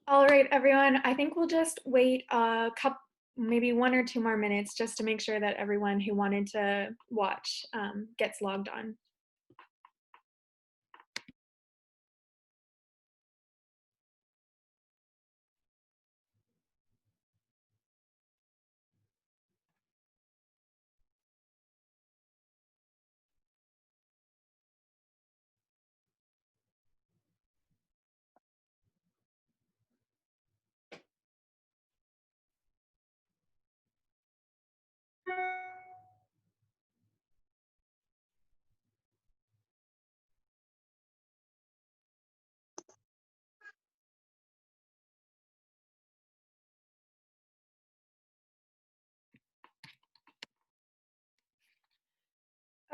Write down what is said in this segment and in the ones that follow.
All right, everyone. I think we'll just wait a couple, maybe 1 or 2 more minutes just to make sure that everyone who wanted to watch gets logged on.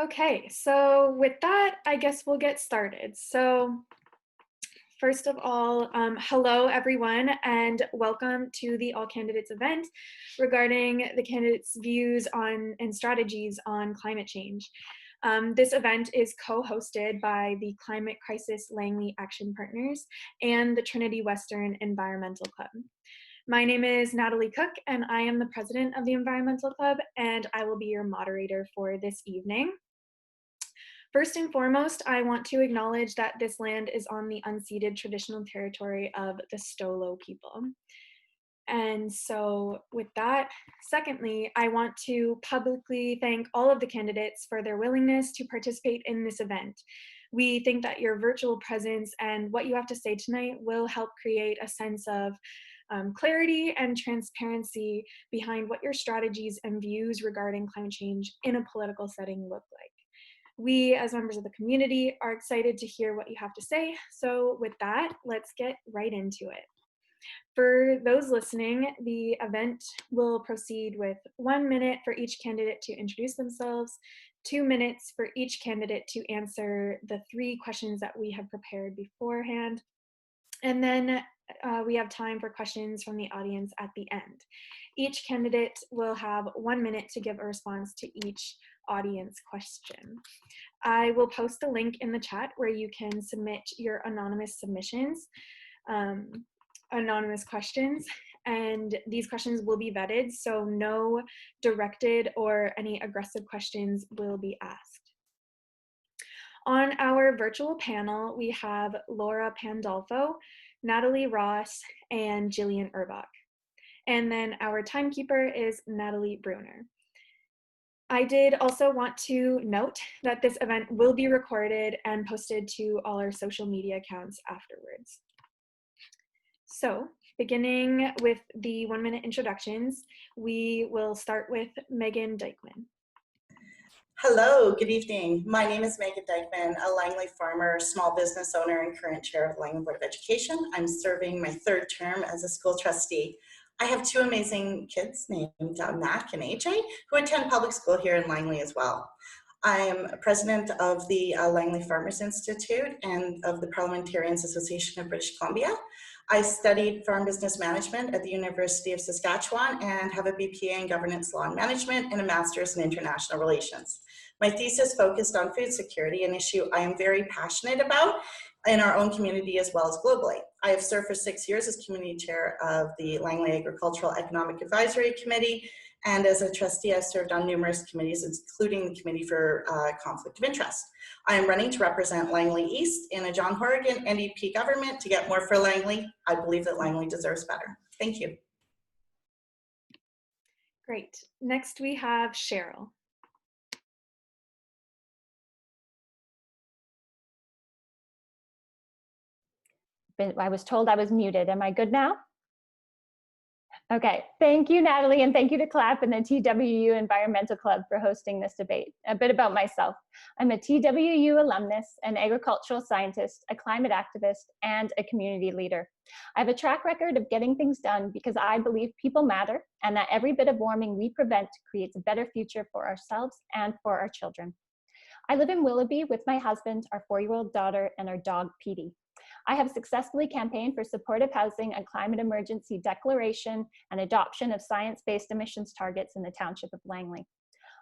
Okay, so with that, I guess we'll get started. So first of all, hello everyone, and welcome to the All Candidates event regarding the candidates' views on and strategies on climate change. This event is co-hosted by the Climate Crisis Langley Action Partners and the Trinity Western Environmental Club. My name is Natalie Cook, and I am the president of the Environmental Club, and I will be your moderator for this evening. First and foremost, I want to acknowledge that this land is on the unceded traditional territory of the Stolo people. And so with that, secondly, I want to publicly thank all of the candidates for their willingness to participate in this event. We think that your virtual presence and what you have to say tonight will help create a sense of clarity and transparency behind what your strategies and views regarding climate change in a political setting look like. We, as members of the community, are excited to hear what you have to say. So with that, let's get right into it. For those listening, the event will proceed with 1 minute for each candidate to introduce themselves, 2 minutes for each candidate to answer the 3 questions that we have prepared beforehand, and then we have time for questions from the audience at the end. Each candidate will have 1 minute to give a response to each audience question. I will post a link in the chat where you can submit your anonymous submissions, anonymous questions, and these questions will be vetted, so no directed or any aggressive questions will be asked. On our virtual panel, we have Laura Pandolfo, Natalie Ross, and Jillian Urbach. And then our timekeeper is Natalie Bruner. I did also want to note that this event will be recorded and posted to all our social media accounts afterwards. So, beginning with the 1 minute introductions, we will start with Megan Dykeman. Hello, good evening. My name is Megan Dykeman, a Langley farmer, small business owner, and current chair of the Langley Board of Education. I'm serving my 3rd term as a school trustee. I have 2 amazing kids named Mac and AJ who attend public school here in Langley as well. I am president of the Langley Farmers Institute and of the Parliamentarians Association of British Columbia. I studied farm business management at the University of Saskatchewan and have a BPA in governance law and management and a master's in international relations. My thesis focused on food security, an issue I am very passionate about in our own community as well as globally. I have served for 6 years as community chair of the Langley Agricultural Economic Advisory Committee, and as a trustee, I've served on numerous committees, including the Committee for Conflict of Interest. I am running to represent Langley-East in a John Horgan NDP government to get more for Langley. I believe that Langley deserves better. Thank you. Great. Next we have Cheryl. I was told I was muted. Am I good now? Okay, thank you, Natalie, and thank you to CLAP and the TWU Environmental Club for hosting this debate. A bit about myself. I'm a TWU alumnus, an agricultural scientist, a climate activist, and a community leader. I have a track record of getting things done because I believe people matter and that every bit of warming we prevent creates a better future for ourselves and for our children. I live in Willoughby with my husband, our 4-year-old daughter, and our dog, Petey. I have successfully campaigned for supportive housing, a climate emergency declaration, and adoption of science-based emissions targets in the township of Langley.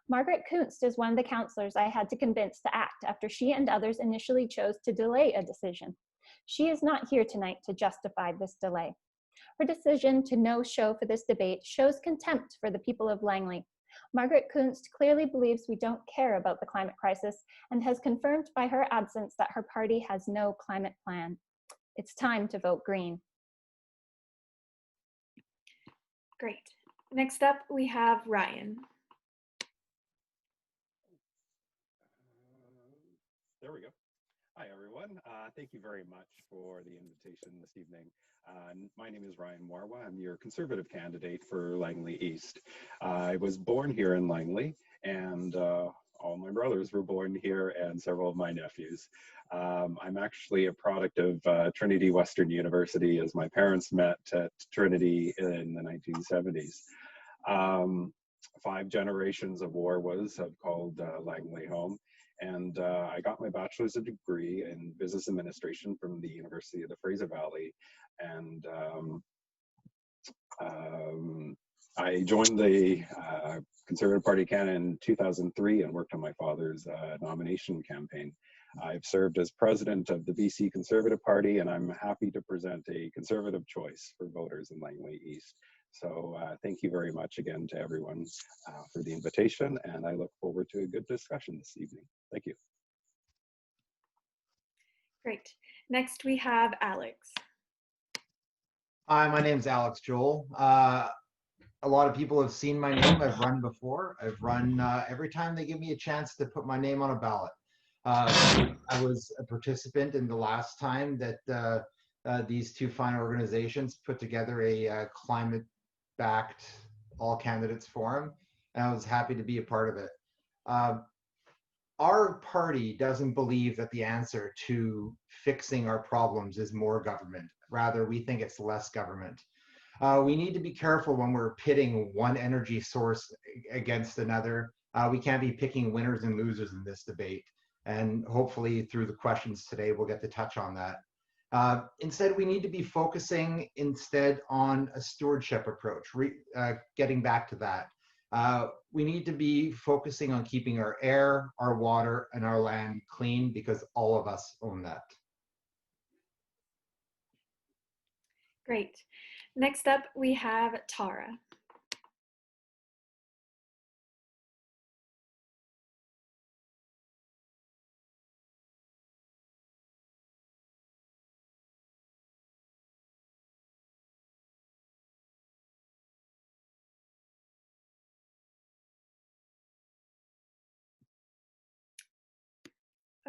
Margaret Kunst is one of the councillors I had to convince to act after she and others initially chose to delay a decision. She is not here tonight to justify this delay. Her decision to no show for this debate shows contempt for the people of Langley. Margaret Kunst clearly believes we don't care about the climate crisis and has confirmed by her absence that her party has no climate plan. It's time to vote green. Great. Next up, we have Ryan. There we go. Hi, everyone. Thank you very much for the invitation this evening. My name is Ryan Warawa. I'm your conservative candidate for Langley-East. I was born here in Langley, and all my brothers were born here, and several of my nephews. I'm actually a product of Trinity Western University, as my parents met at Trinity in the 1970s. 5 generations of Warawas have called Langley home. And I got my bachelor's degree in business administration from the University of the Fraser Valley. And I joined the Conservative Party of Canada in 2003 and worked on my father's nomination campaign. I've served as president of the BC Conservative Party, and I'm happy to present a conservative choice for voters in Langley-East. So thank you very much again to everyone for the invitation, and I look forward to a good discussion this evening. Thank you. Great. Next, we have Alex. Hi, my name is Alex Joehl. A lot of people have seen my name. I've run before. I've run every time they give me a chance to put my name on a ballot. I was a participant in the last time that these 2 fine organizations put together a climate-backed all candidates forum, and I was happy to be a part of it. Our party doesn't believe that the answer to fixing our problems is more government. Rather, we think it's less government. We need to be careful when we're pitting one energy source against another. We can't be picking winners and losers in this debate. And hopefully through the questions today, we'll get to touch on that. Instead, we need to be focusing on a stewardship approach, getting back to that. We need to be focusing on keeping our air, our water, and our land clean because all of us own that. Great. Next up, we have Tara.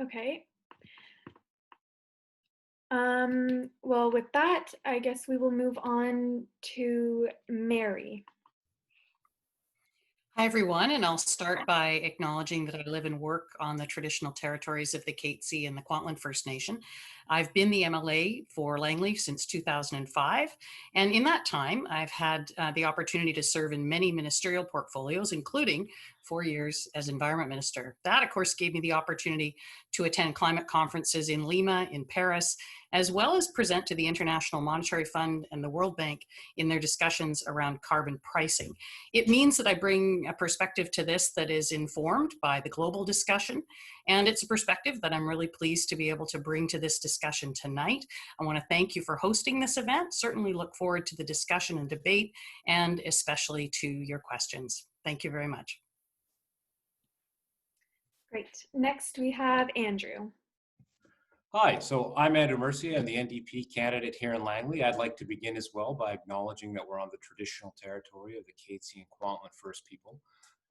Okay. Well, with that, I guess we will move on to Mary. Hi, everyone, and I'll start by acknowledging that I live and work on the traditional territories of the Katzie and the Kwantlen First Nation. I've been the MLA for Langley since 2005, and in that time, I've had the opportunity to serve in many ministerial portfolios, including 4 years as Environment Minister. That, of course, gave me the opportunity to attend climate conferences in Lima, in Paris, as well as present to the International Monetary Fund and the World Bank in their discussions around carbon pricing. It means that I bring a perspective to this that is informed by the global discussion, and it's a perspective that I'm really pleased to be able to bring to this discussion tonight. I want to thank you for hosting this event. Certainly look forward to the discussion and debate, and especially to your questions. Thank you very much. Great. Next, we have Andrew. Hi, so I'm Andrew Mercier. I'm the NDP candidate here in Langley. I'd like to begin as well by acknowledging that we're on the traditional territory of the Katzie and Kwantlen First People.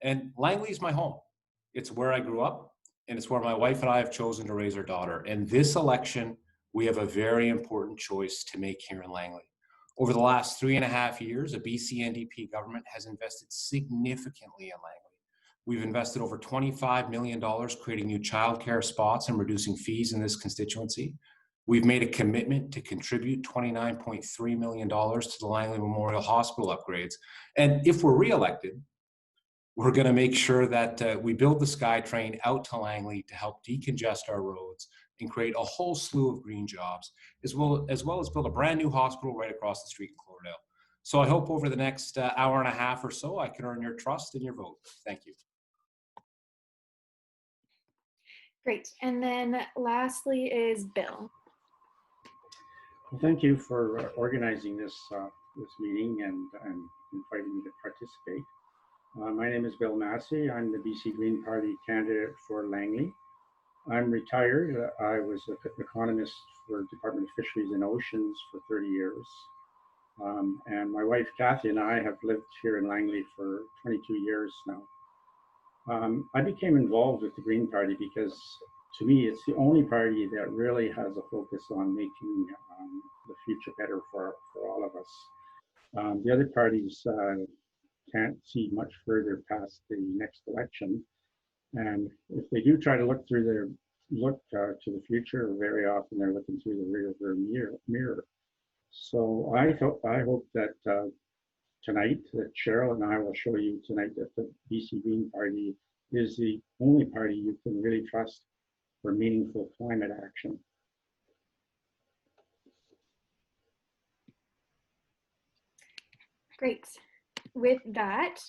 And Langley is my home. It's where I grew up, and it's where my wife and I have chosen to raise our daughter. And this election, we have a very important choice to make here in Langley. Over the last 3.5 years, a BC NDP government has invested significantly in Langley. We've invested over $25 million creating new childcare spots and reducing fees in this constituency. We've made a commitment to contribute $29.3 million to the Langley Memorial Hospital upgrades. And if we're re-elected, we're going to make sure that we build the SkyTrain out to Langley to help decongest our roads and create a whole slew of green jobs, as well as build a brand new hospital right across the street in Cloverdale. So I hope over the next hour and a half or so, I can earn your trust and your vote. Thank you. Great. And then lastly is Bill. Well, thank you for organizing this meeting and inviting me to participate. My name is Bill Masse. I'm the BC Green Party candidate for Langley. I'm retired. I was an economist for Department of Fisheries and Oceans for 30 years. And my wife, Kathy, and I have lived here in Langley for 22 years now. I became involved with the Green Party because, to me, it's the only party that really has a focus on making the future better for all of us. The other parties can't see much further past the next election, and if they do try to look to the future, very often they're looking through the rear mirror. So I hope that tonight that Cheryl and I will show you tonight that the BC Green Party is the only party you can really trust for meaningful climate action. Great. With that,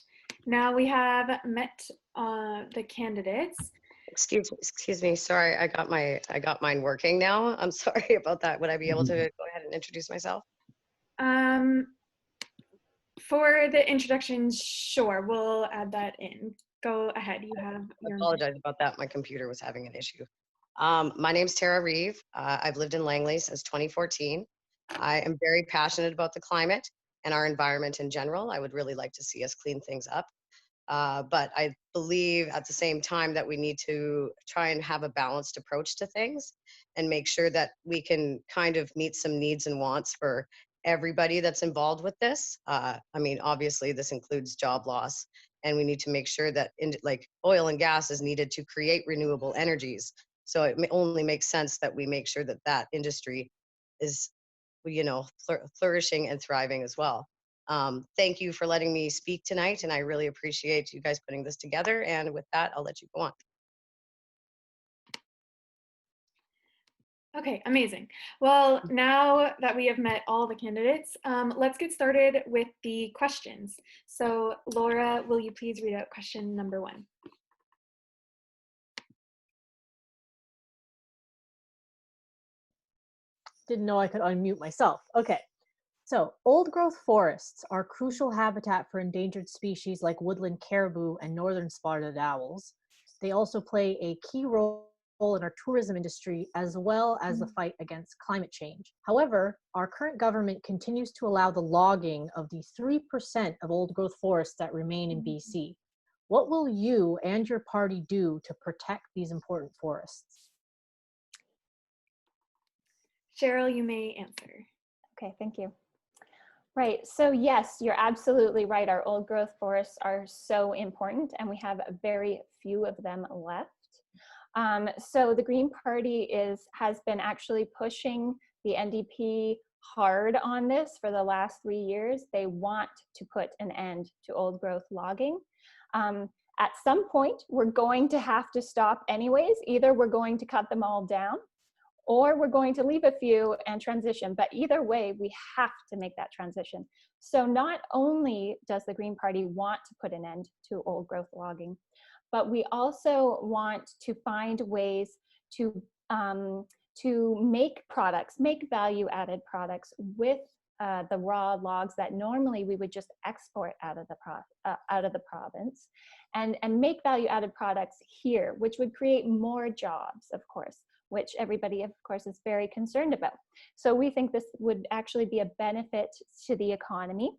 now we have met the candidates. Excuse me. Sorry, I got mine working now. I'm sorry about that. Would I be able to go ahead and introduce myself? For the introduction, sure, we'll add that in. Go ahead. You have I apologize about that. My computer was having an issue. My name's Reeve. I've lived in Langley since 2014. I am very passionate about the climate and our environment in general. I would really like to see us clean things up. But I believe at the same time that we need to try and have a balanced approach to things and make sure that we can kind of meet some needs and wants for everybody that's involved with this. I mean, obviously this includes job loss, and we need to make sure that like oil and gas is needed to create renewable energies. So it only makes sense that we make sure that that industry is, you know, flourishing and thriving as well. Thank you for letting me speak tonight, and I really appreciate you guys putting this together. And with that, I'll let you go on. Okay, amazing. Well, now that we have met all the candidates, let's get started with the questions. So Laura, will you please read out question number 1? Didn't know I could unmute myself. Okay. So, old growth forests are crucial habitat for endangered species like woodland caribou and northern spotted owls. They also play a key role in our tourism industry as well as the fight against climate change. However, our current government continues to allow the logging of the 3% of old growth forests that remain in BC. What will you and your party do to protect these important forests? Cheryl, you may answer. Okay, thank you. Right, so yes, you're absolutely right. Our old growth forests are so important, and we have very few of them left. So the Green Party has been actually pushing the NDP hard on this for the last 3 years. They want to put an end to old growth logging. At some point, we're going to have to stop anyways. Either we're going to cut them all down, or we're going to leave a few and transition. But either way, we have to make that transition. So not only does the Green Party want to put an end to old growth logging, but we also want to find ways to make products, make value-added products with the raw logs that normally we would just export out of the province, and make value-added products here, which would create more jobs, of course, which everybody, of course, is very concerned about. So we think this would actually be a benefit to the economy.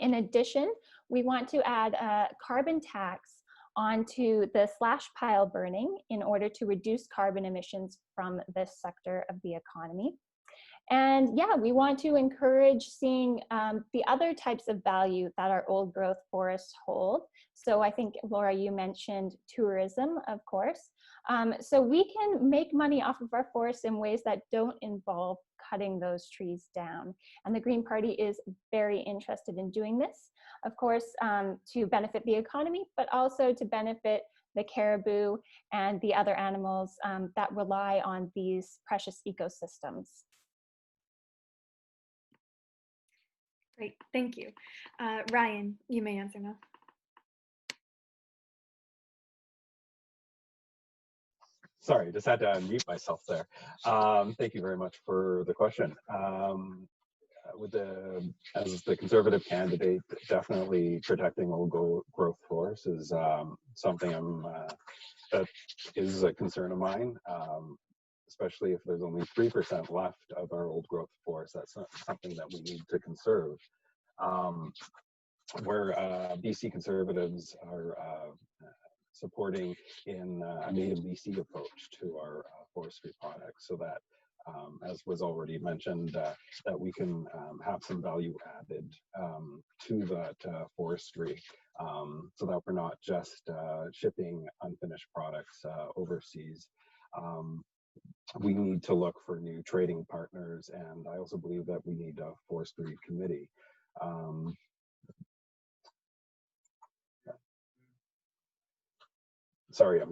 In addition, we want to add a carbon tax onto the slash pile burning in order to reduce carbon emissions from this sector of the economy. And yeah, we want to encourage seeing the other types of value that our old growth forests hold. So I think, Laura, you mentioned tourism, of course. So we can make money off of our forests in ways that don't involve cutting those trees down. And the Green Party is very interested in doing this, of course, to benefit the economy, but also to benefit the caribou and the other animals that rely on these precious ecosystems. Great, thank you. Ryan, you may answer now. Sorry, just had to unmute myself there. Thank you very much for the question. As the conservative candidate, definitely protecting old growth forests is something that is a concern of mine, especially if there's only 3% left of our old growth forest. That's something that we need to conserve. Where BC Conservatives are supporting in a native BC approach to our forestry products, so that, as was already mentioned, that we can have some value added to that forestry, so that we're not just shipping unfinished products overseas. We need to look for new trading partners, and I also believe that we need a forestry committee. Sorry,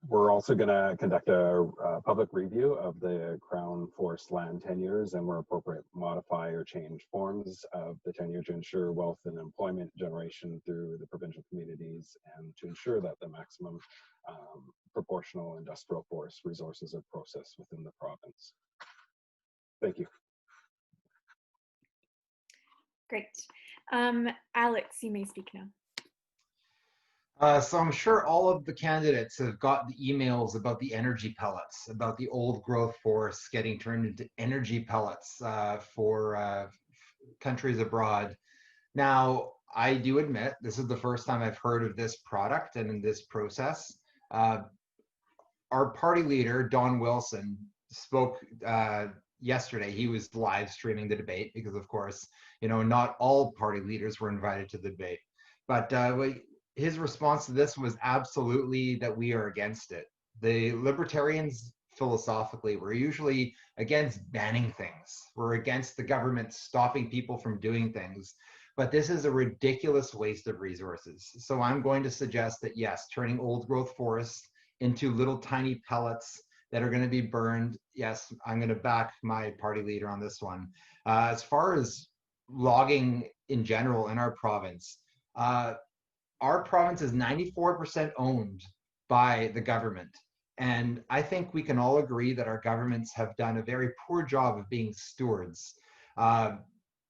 we're also going to conduct a public review of the Crown Forest land tenures, and where appropriate, modify or change forms of the tenure to ensure wealth and employment generation through the provincial communities, and to ensure that the maximum proportional industrial forest resources are processed within the province. Thank you. Great. Alex, you may speak now. So I'm sure all of the candidates have got the emails about the energy pellets, about the old growth forests getting turned into energy pellets for countries abroad. Now, I do admit this is the first time I've heard of this product and in this process. Our party leader, Don Wilson, spoke yesterday. He was live streaming the debate because, of course, you know, not all party leaders were invited to the debate. But his response to this was absolutely that we are against it. The Libertarians, philosophically, we're usually against banning things. We're against the government stopping people from doing things. But this is a ridiculous waste of resources. So I'm going to suggest that, yes, turning old growth forests into little tiny pellets that are going to be burned, yes, I'm going to back my party leader on this one. As far as logging in general in our province is 94% owned by the government. And I think we can all agree that our governments have done a very poor job of being stewards.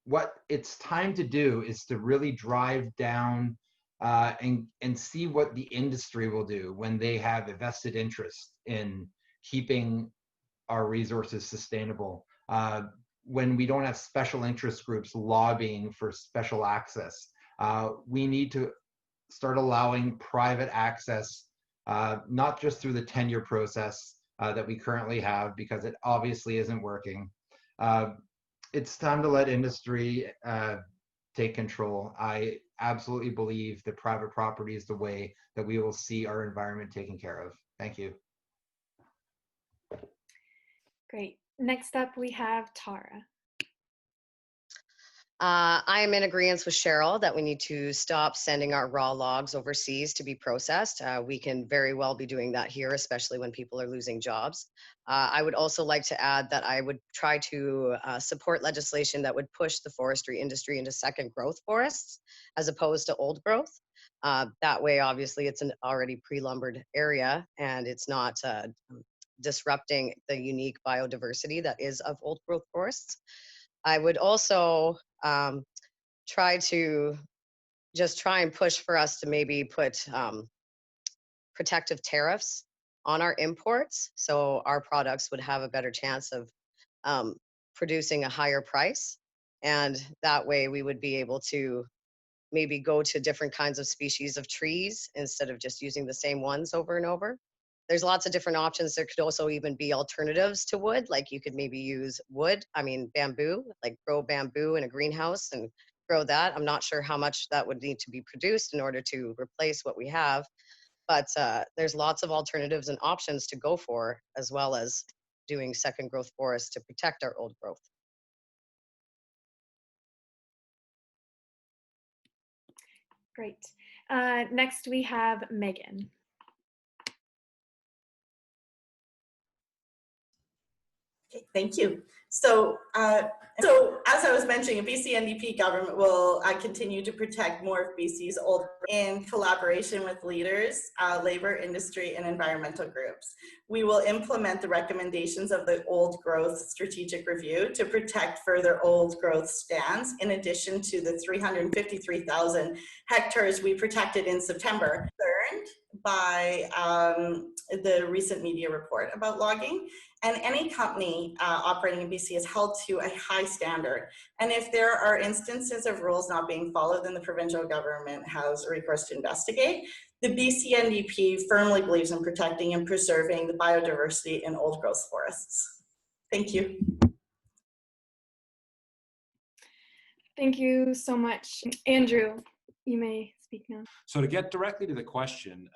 What it's time to do is to really drive down and see what the industry will do when they have a vested interest in keeping our resources sustainable. When we don't have special interest groups lobbying for special access, we need to start allowing private access, not just through the tenure process that we currently have, because it obviously isn't working. It's time to let industry take control. I absolutely believe that private property is the way that we will see our environment taken care of. Thank you. Great. Next up, we have Tara. I am in agreement with Cheryl that we need to stop sending our raw logs overseas to be processed. We can very well be doing that here, especially when people are losing jobs. I would also like to add that I would try to support legislation that would push the forestry industry into second growth forests as opposed to old growth. That way, obviously, it's an already pre-lumbered area and it's not disrupting the unique biodiversity that is of old growth forests. I would also try and push for us to maybe put protective tariffs on our imports, so our products would have a better chance of producing a higher price, and that way we would be able to maybe go to different kinds of species of trees instead of just using the same ones over and over. There's lots of different options. There could also even be alternatives to wood, like you could maybe use bamboo, like grow bamboo in a greenhouse and grow that. I'm not sure how much that would need to be produced in order to replace what we have, but there's lots of alternatives and options to go for, as well as doing second growth forests to protect our old growth. Great. Next, we have Megan. Okay, thank you. So as I was mentioning, BC NDP government will continue to protect more of BC's old in collaboration with leaders, labor, industry, and environmental groups. We will implement the recommendations of the old growth strategic review to protect further old growth stands, in addition to the 353,000 hectares we protected in September. Concerned by the recent media report about logging. And any company operating in BC is held to a high standard. And if there are instances of rules not being followed, then the provincial government has recourse to investigate. The BC NDP firmly believes in protecting and preserving the biodiversity in old growth forests. Thank you. Thank you so much. Andrew, you may speak now. So to get directly to the question,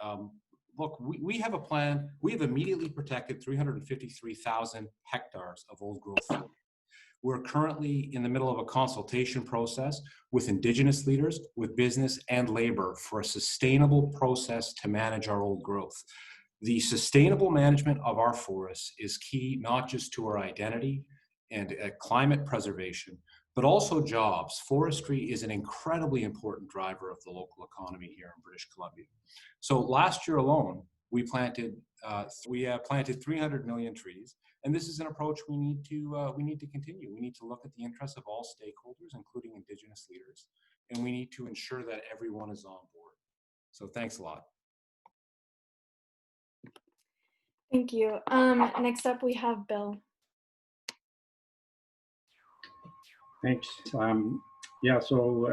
look, we have a plan. We have immediately protected 353,000 hectares of old growth forest. We're currently in the middle of a consultation process with Indigenous leaders, with business and labor for a sustainable process to manage our old growth. The sustainable management of our forests is key, not just to our identity and climate preservation, but also jobs. Forestry is an incredibly important driver of the local economy here in British Columbia. So last year alone, we planted 300 million trees, and this is an approach we need to continue. We need to look at the interests of all stakeholders, including Indigenous leaders, and we need to ensure that everyone is on board. So thanks a lot. Thank you. Next up, we have Bill. Thanks. Yeah, so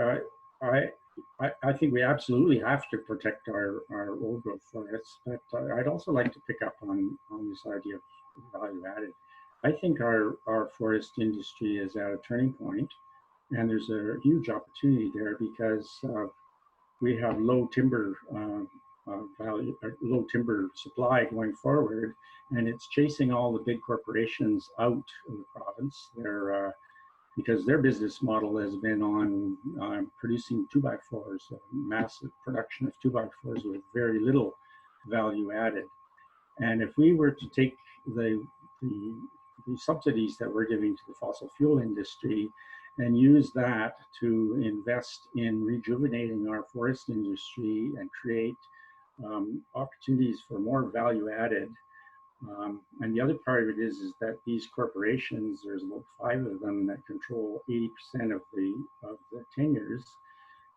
I think we absolutely have to protect our old growth forests, but I'd also like to pick up on this idea of value added. I think our forest industry is at a turning point, and there's a huge opportunity there because we have low timber low timber supply going forward, and it's chasing all the big corporations out of the province. They're because their business model has been on producing 2x4s, massive production of 2x4s with very little value added. And if we were to take the subsidies that we're giving to the fossil fuel industry and use that to invest in rejuvenating our forest industry and create opportunities for more value added. And the other part of it is that these corporations, there's about 5 of them that control 80% of the tenures.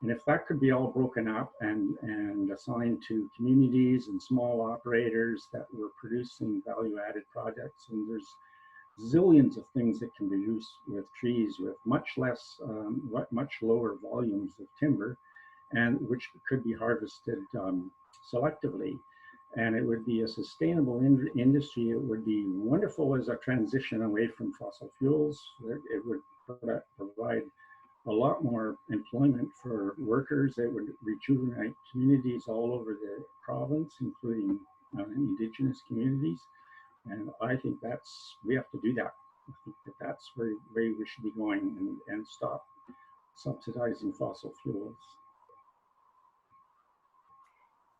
And if that could be all broken up and assigned to communities and small operators that were producing value added projects, and there's zillions of things that can be used with trees with much less, much lower volumes of timber, and which could be harvested selectively. And it would be a sustainable industry. It would be wonderful as a transition away from fossil fuels. It would provide a lot more employment for workers. It would rejuvenate communities all over the province, including Indigenous communities. And I think we have to do that. I think that's where we should be going and stop subsidizing fossil fuels.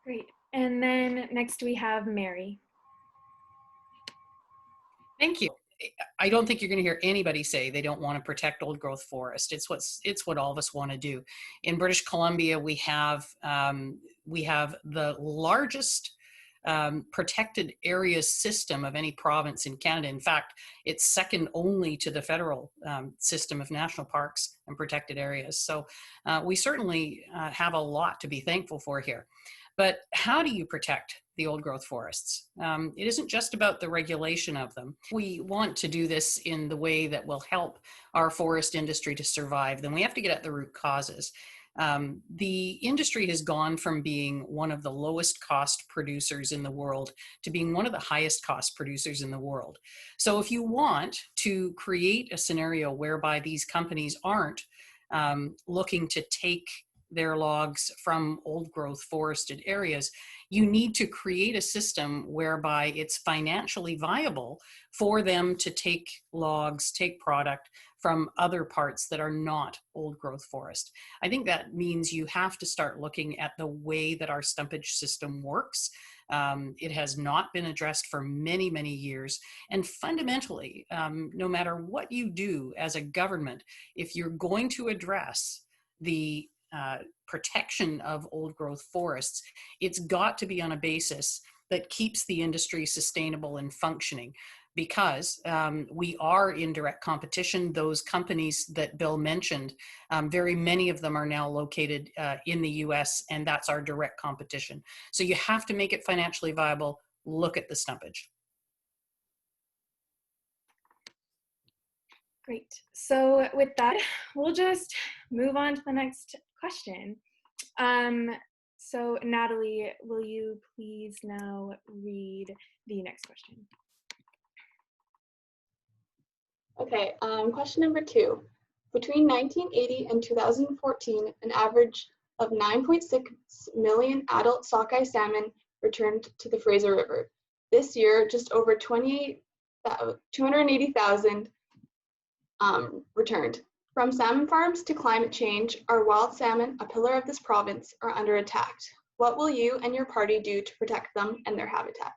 Great. And then next we have Mary. Thank you. I don't think you're going to hear anybody say they don't want to protect old growth forest. It's what all of us want to do. In British Columbia, we have the largest protected areas system of any province in Canada. In fact, it's second only to the federal system of national parks and protected areas. So we certainly have a lot to be thankful for here. But how do you protect the old growth forests? It isn't just about the regulation of them. We want to do this in the way that will help our forest industry to survive. Then we have to get at the root causes. The industry has gone from being one of the lowest cost producers in the world to being one of the highest cost producers in the world. So if you want to create a scenario whereby these companies aren't looking to take their logs from old growth forested areas, you need to create a system whereby it's financially viable for them to take logs, take product from other parts that are not old growth forest. I think that means you have to start looking at the way that our stumpage system works. It has not been addressed for many, many years. And fundamentally, no matter what you do as a government, if you're going to address the protection of old growth forests, it's got to be on a basis that keeps the industry sustainable and functioning, because we are in direct competition. Those companies that Bill mentioned, very many of them are now located in the US, and that's our direct competition. So you have to make it financially viable. Look at the stumpage. Great. So with that, we'll just move on to the next question. So Natalie, will you please now read the next question? Okay, question number 2. Between 1980 and 2014, an average of 9.6 million adult sockeye salmon returned to the Fraser River. This year, just over 280,000 returned. From salmon farms to climate change, our wild salmon, a pillar of this province, are under attack. What will you and your party do to protect them and their habitat?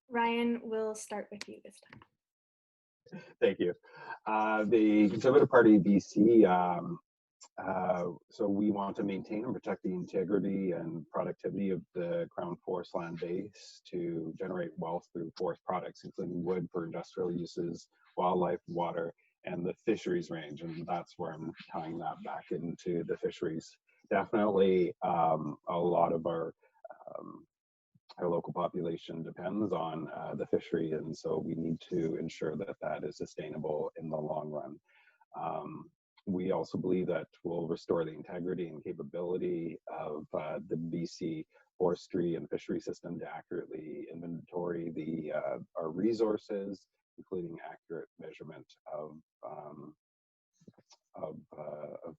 Ryan, we'll start with you this time. Thank you. The Conservative Party BC, so we want to maintain and protect the integrity and productivity of the Crown Forest land base to generate wealth through forest products, including wood for industrial uses, wildlife, water, and the fisheries range. And that's where I'm tying that back into the fisheries. Definitely a lot of our local population depends on the fishery, and so we need to ensure that that is sustainable in the long run. We also believe that will restore the integrity and capability of the BC forestry and fishery system to accurately inventory our resources, including accurate measurement of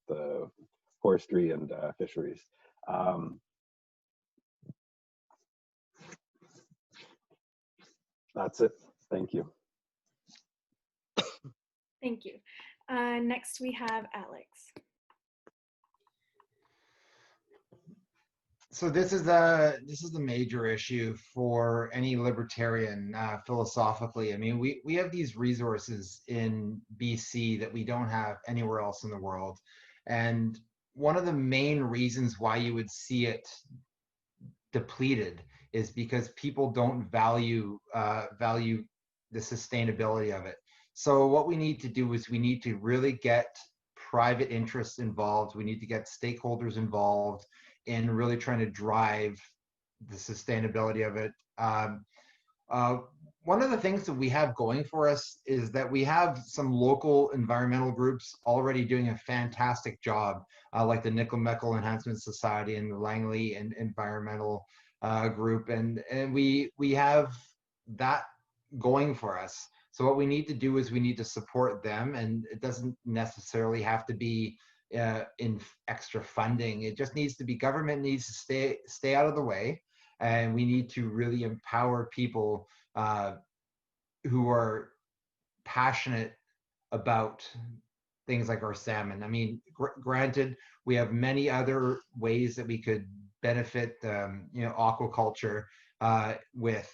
the forestry and fisheries. That's it. Thank you. Thank you. Next we have Alex. So this is a major issue for any libertarian philosophically. I mean, we have these resources in BC that we don't have anywhere else in the world. And one of the main reasons why you would see it depleted is because people don't value the sustainability of it. So what we need to do is we need to really get private interests involved. We need to get stakeholders involved in really trying to drive the sustainability of it. One of the things that we have going for us is that we have some local environmental groups already doing a fantastic job, like the Nickel-Meckle Enhancement Society and the Langley Environmental Group, and we have that going for us. So what we need to do is we need to support them, and it doesn't necessarily have to be in extra funding. It just needs to be, government needs to stay out of the way, and we need to really empower people who are passionate about things like our salmon. I mean, granted, we have many other ways that we could benefit, aquaculture with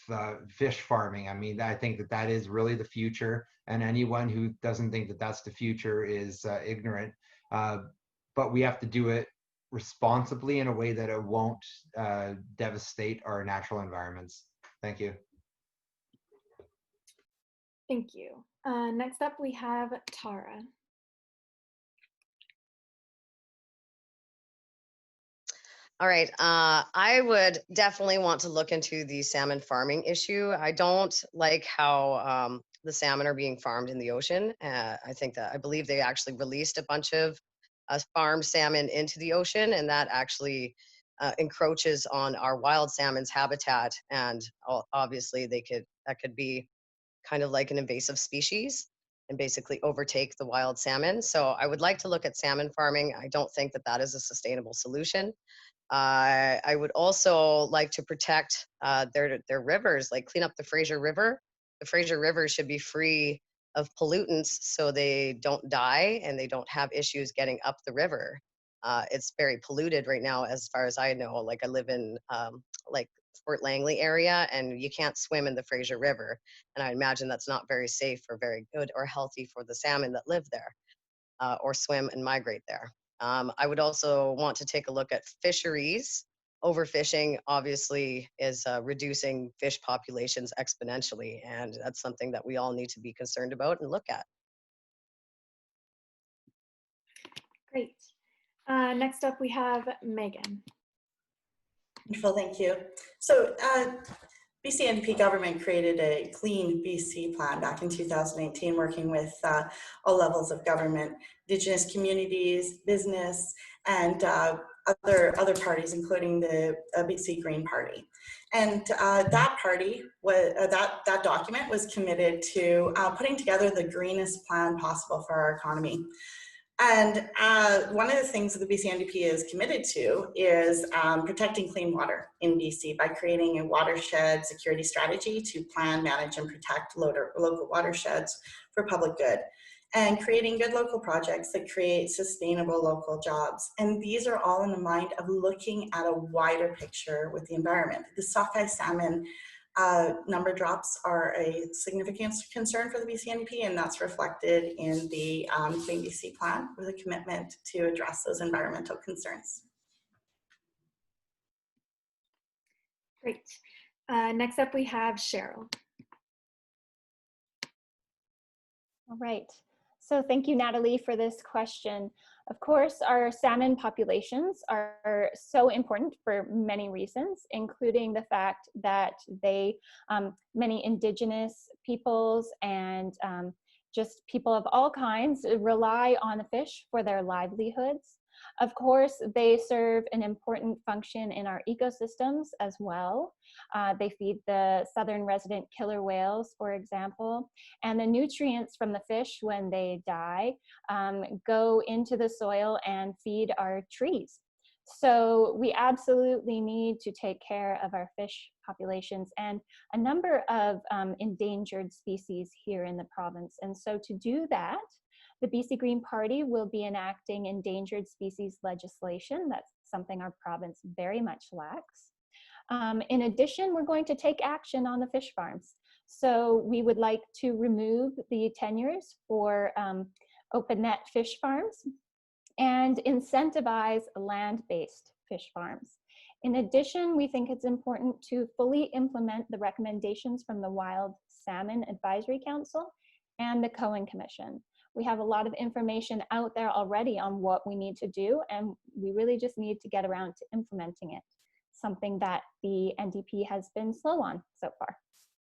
fish farming. I mean, I think that is really the future, and anyone who doesn't think that that's the future is ignorant. But we have to do it responsibly in a way that it won't devastate our natural environments. Thank you. Thank you. Next up, we have Tara. All right, I would definitely want to look into the salmon farming issue. I don't like how the salmon are being farmed in the ocean. I believe they actually released a bunch of farmed salmon into the ocean, and that actually encroaches on our wild salmon's habitat. And obviously that could be kind of like an invasive species and basically overtake the wild salmon. So I would like to look at salmon farming. I don't think that is a sustainable solution. I would also like to protect their rivers, like clean up the Fraser River. The Fraser River should be free of pollutants so they don't die and they don't have issues getting up the river. It's very polluted right now, as far as I know. Like I live in like Fort Langley area, and you can't swim in the Fraser River. And I imagine that's not very safe or very good or healthy for the salmon that live there or swim and migrate there. I would also want to take a look at fisheries. Overfishing obviously is reducing fish populations exponentially, and that's something that we all need to be concerned about and look at. Great. Next up, we have Megan. Wonderful, thank you. So BC NDP government created a Clean BC plan back in 2018, working with all levels of government, Indigenous communities, business, and other parties, including the BC Green Party. And that party, that document was committed to putting together the greenest plan possible for our economy. And one of the things that the BC NDP is committed to is protecting clean water in BC by creating a watershed security strategy to plan, manage, and protect local watersheds for public good, and creating good local projects that create sustainable local jobs. And these are all in the mind of looking at a wider picture with the environment. The sockeye salmon number drops are a significant concern for the BC NDP, and that's reflected in the Clean BC plan with a commitment to address those environmental concerns. Great. Next up, we have Cheryl. All right. So thank you, Natalie, for this question. Of course, our salmon populations are so important for many reasons, including the fact that they, many Indigenous peoples and just people of all kinds rely on the fish for their livelihoods. Of course, they serve an important function in our ecosystems as well. They feed the southern resident killer whales, for example, and the nutrients from the fish when they die go into the soil and feed our trees. So we absolutely need to take care of our fish populations and a number of endangered species here in the province. And so to do that, the BC Green Party will be enacting endangered species legislation. That's something our province very much lacks. In addition, we're going to take action on the fish farms. So we would like to remove the tenures for open net fish farms and incentivize land-based fish farms. In addition, we think it's important to fully implement the recommendations from the Wild Salmon Advisory Council and the Cohen Commission. We have a lot of information out there already on what we need to do, and we really just need to get around to implementing it, something that the NDP has been slow on so far.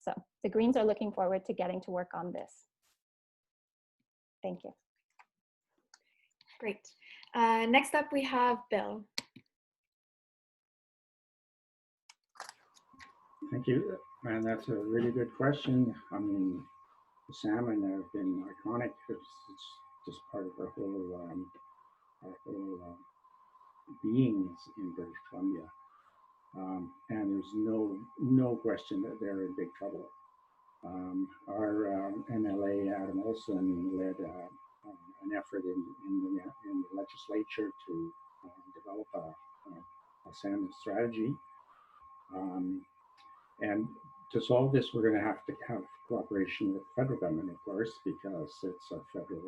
So the Greens are looking forward to getting to work on this. Thank you. Great. Next up, we have Bill. Thank you, and that's a really good question. I mean, the salmon have been iconic. It's just part of our whole beings in British Columbia, and there's no question that they're in big trouble. Our MLA Adam Olson led an effort in the legislature to develop a salmon strategy. And to solve this, we're going to have cooperation with the federal government, of course, because it's a federal,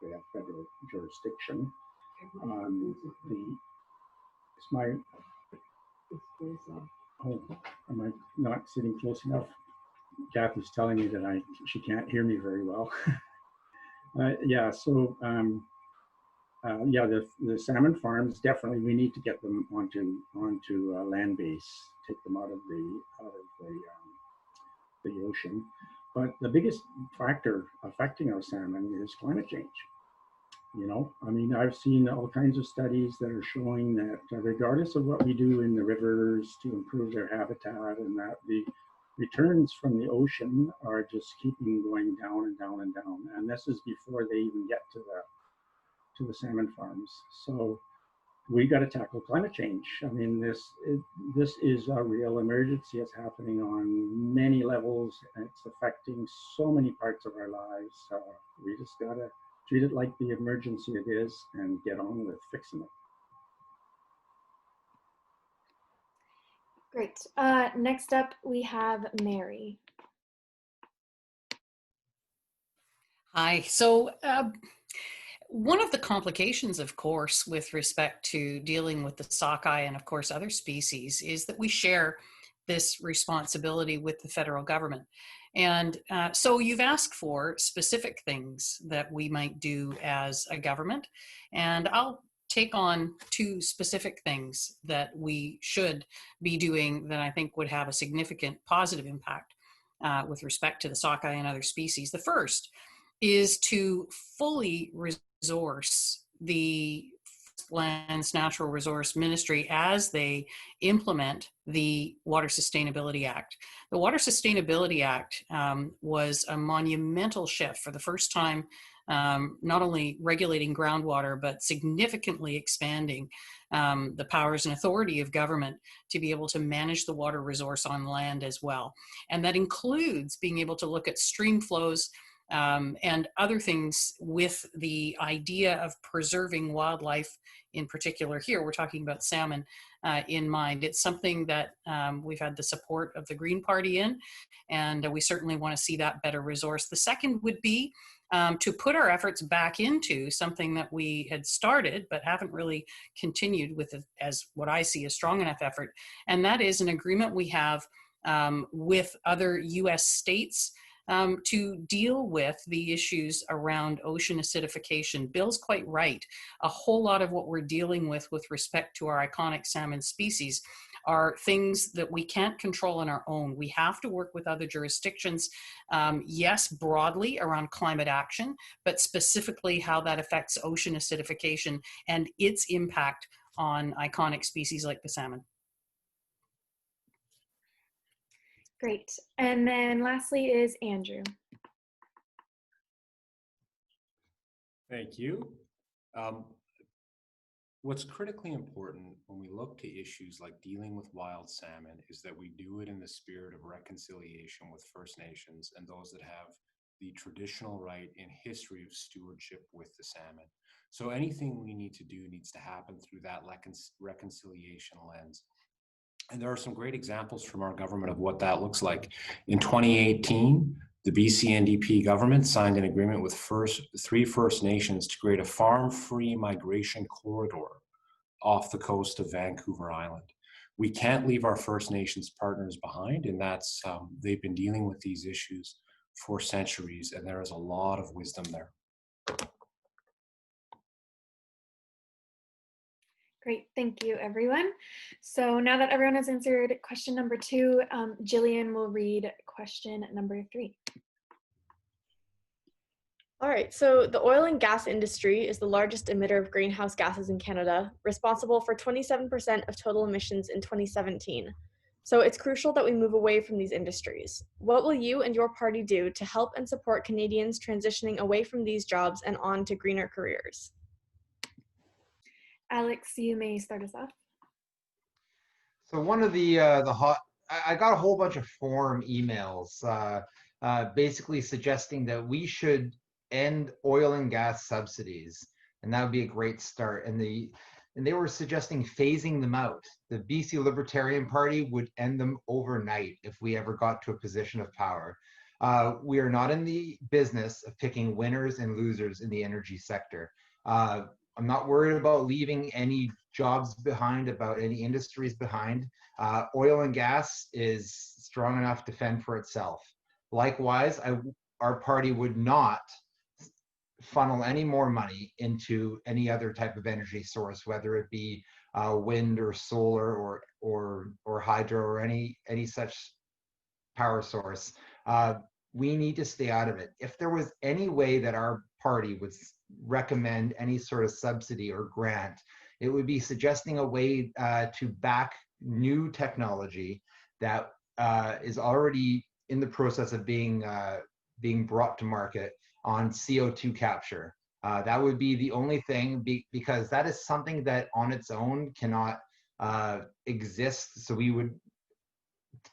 they have federal jurisdiction. Am I not sitting close enough? Kathy's telling me that she can't hear me very well. Yeah, so yeah, the salmon farms, definitely we need to get them onto land base, take them out of the ocean. But the biggest factor affecting our salmon is climate change. You know, I mean, I've seen all kinds of studies that are showing that regardless of what we do in the rivers to improve their habitat, and that the returns from the ocean are just keeping going down and down and down. And this is before they even get to the salmon farms. So we got to tackle climate change. I mean, this is a real emergency. It's happening on many levels. And it's affecting so many parts of our lives. We just got to treat it like the emergency it is, and get on with fixing it. Great. Next up, we have Mary. Hi. So one of the complications, of course, with respect to dealing with the sockeye and, of course, other species is that we share this responsibility with the federal government. And so you've asked for specific things that we might do as a government. And I'll take on two specific things that we should be doing that I think would have a significant positive impact with respect to the sockeye and other species. The first is to fully resource the Lands Natural Resource Ministry as they implement the Water Sustainability Act. The Water Sustainability Act was a monumental shift for the first time, not only regulating groundwater, but significantly expanding the powers and authority of government to be able to manage the water resource on land as well. And that includes being able to look at stream flows and other things with the idea of preserving wildlife in particular. Here, we're talking about salmon in mind. It's something that we've had the support of the Green Party in, and we certainly want to see that better resourced. The second would be to put our efforts back into something that we had started but haven't really continued with as what I see a strong enough effort, and that is an agreement we have with other US states to deal with the issues around ocean acidification. Bill's quite right. A whole lot of what we're dealing with respect to our iconic salmon species are things that we can't control on our own. We have to work with other jurisdictions, yes, broadly around climate action, but specifically how that affects ocean acidification and its impact on iconic species like the salmon. Great. And then lastly is Andrew. Thank you. What's critically important when we look to issues like dealing with wild salmon is that we do it in the spirit of reconciliation with First Nations and those that have the traditional right and history of stewardship with the salmon. So anything we need to do needs to happen through that reconciliation lens. And there are some great examples from our government of what that looks like. In 2018, the BC NDP government signed an agreement with three First Nations to create a farm-free migration corridor off the coast of Vancouver Island. We can't leave our First Nations partners behind, and that's they've been dealing with these issues for centuries, and there is a lot of wisdom there. Great, thank you everyone. So now that everyone has answered question number 2, Jillian will read question number 3. All right, so the oil and gas industry is the largest emitter of greenhouse gases in Canada, responsible for 27% of total emissions in 2017. So it's crucial that we move away from these industries. What will you and your party do to help and support Canadians transitioning away from these jobs and on to greener careers? Alex, you may start us off. So one of the hot, I got a whole bunch of forum emails basically suggesting that we should end oil and gas subsidies, and that would be a great start. And they were suggesting phasing them out. The BC Libertarian Party would end them overnight if we ever got to a position of power. We are not in the business of picking winners and losers in the energy sector. I'm not worried about leaving any jobs behind, about any industries behind. Oil and gas is strong enough to fend for itself. Likewise, our party would not funnel any more money into any other type of energy source, whether it be wind or solar or hydro or any such power source. We need to stay out of it. If there was any way that our party would recommend any sort of subsidy or grant, it would be suggesting a way to back new technology that is already in the process of being brought to market on CO2 capture. That would be the only thing, because that is something that on its own cannot exist. So we would,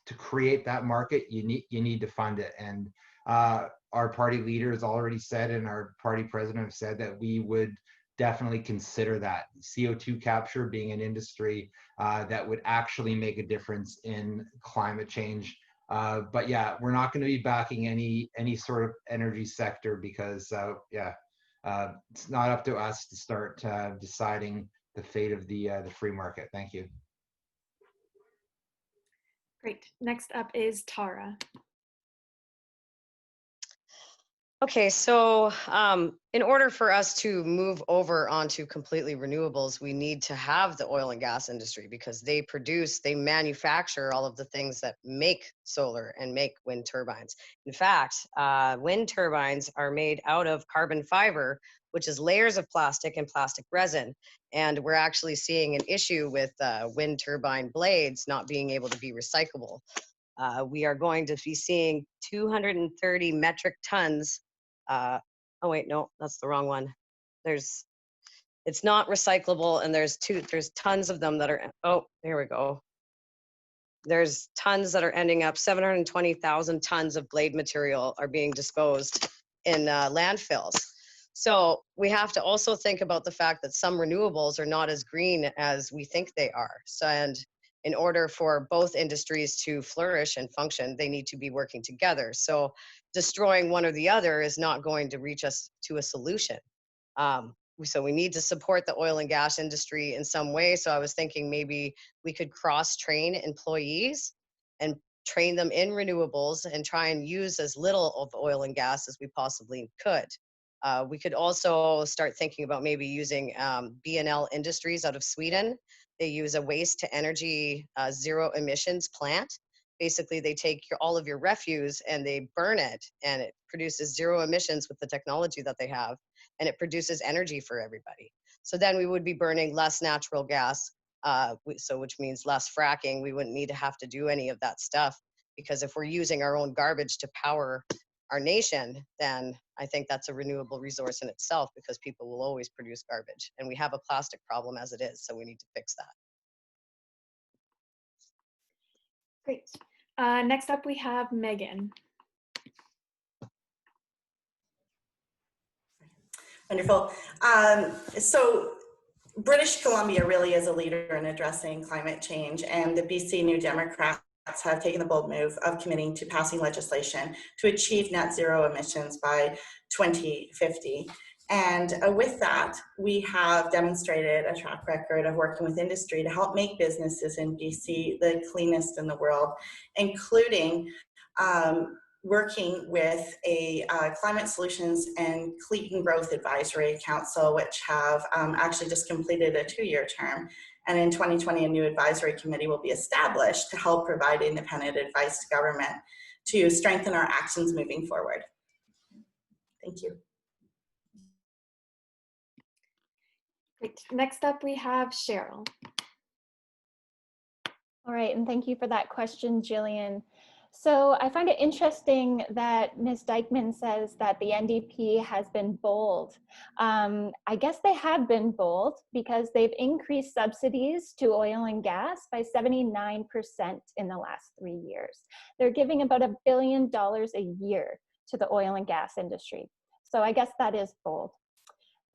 to create that market, you need to fund it. And Our party leader has already said, and our party president have said that we would definitely consider that CO2 capture being an industry that would actually make a difference in climate change. But yeah, we're not going to be backing any sort of energy sector because it's not up to us to start deciding the fate of the free market. Thank you. Great. Next up is Tara. Okay, so in order for us to move over onto completely renewables, we need to have the oil and gas industry because they manufacture all of the things that make solar and make wind turbines. In fact, wind turbines are made out of carbon fiber, which is layers of plastic and plastic resin. And we're actually seeing an issue with wind turbine blades not being able to be recyclable. We are going to be seeing 230 metric tons. Oh wait, no, that's the wrong one. It's not recyclable, and there's tons of them that are, oh, there we go. There's tons that are ending up, 720,000 tons of blade material are being disposed in landfills. So we have to also think about the fact that some renewables are not as green as we think they are. So, and in order for both industries to flourish and function, they need to be working together. So destroying one or the other is not going to reach us to a solution. So we need to support the oil and gas industry in some way. So I was thinking maybe we could cross-train employees and train them in renewables and try and use as little of oil and gas as we possibly could. We could also start thinking about maybe using B&L Industries out of Sweden. They use a waste to energy zero emissions plant. Basically, they take all of your refuse and they burn it, and it produces zero emissions with the technology that they have, and it produces energy for everybody. So then we would be burning less natural gas, which means less fracking. We wouldn't need to have to do any of that stuff, because if we're using our own garbage to power our nation, then I think that's a renewable resource in itself, because people will always produce garbage, and we have a plastic problem as it is, so we need to fix that. Great. Next up, we have Megan. Wonderful. So British Columbia really is a leader in addressing climate change, and the BC New Democrats have taken the bold move of committing to passing legislation to achieve net zero emissions by 2050. And with that, we have demonstrated a track record of working with industry to help make businesses in BC the cleanest in the world, including working with a Climate Solutions and Clean Growth Advisory Council, which have actually just completed a 2-year term. And in 2020, a new advisory committee will be established to help provide independent advice to government to strengthen our actions moving forward. Thank you. Great. Next up, we have Cheryl. All right, and thank you for that question, Jillian. So I find it interesting that Ms. Dykeman says that the NDP has been bold. I guess they have been bold because they've increased subsidies to oil and gas by 79% in the last 3 years. They're giving about $1 billion a year to the oil and gas industry. So I guess that is bold.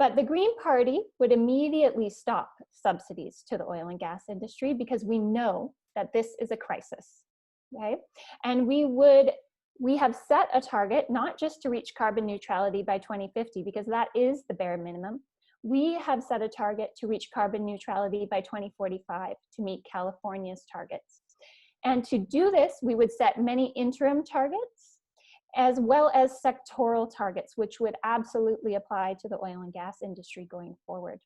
But the Green Party would immediately stop subsidies to the oil and gas industry because we know that this is a crisis. Okay, and we have set a target not just to reach carbon neutrality by 2050, because that is the bare minimum. We have set a target to reach carbon neutrality by 2045 to meet California's targets. And to do this, we would set many interim targets as well as sectoral targets, which would absolutely apply to the oil and gas industry going forward.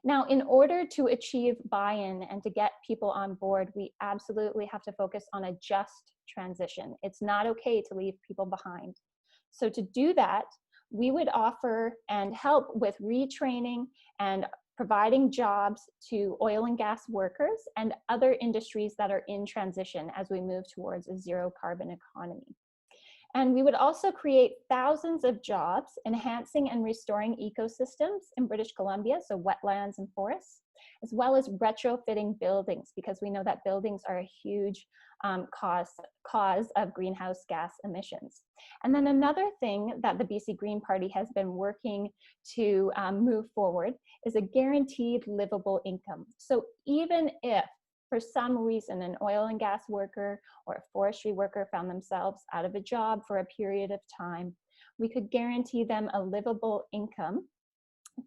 Now, in order to achieve buy-in and to get people on board, we absolutely have to focus on a just transition. It's not okay to leave people behind. So to do that, we would offer and help with retraining and providing jobs to oil and gas workers and other industries that are in transition as we move towards a zero carbon economy. And we would also create thousands of jobs enhancing and restoring ecosystems in British Columbia, so wetlands and forests, as well as retrofitting buildings, because we know that buildings are a huge cause of greenhouse gas emissions. And then another thing that the BC Green Party has been working to move forward is a guaranteed livable income. So even if for some reason an oil and gas worker or a forestry worker found themselves out of a job for a period of time, we could guarantee them a livable income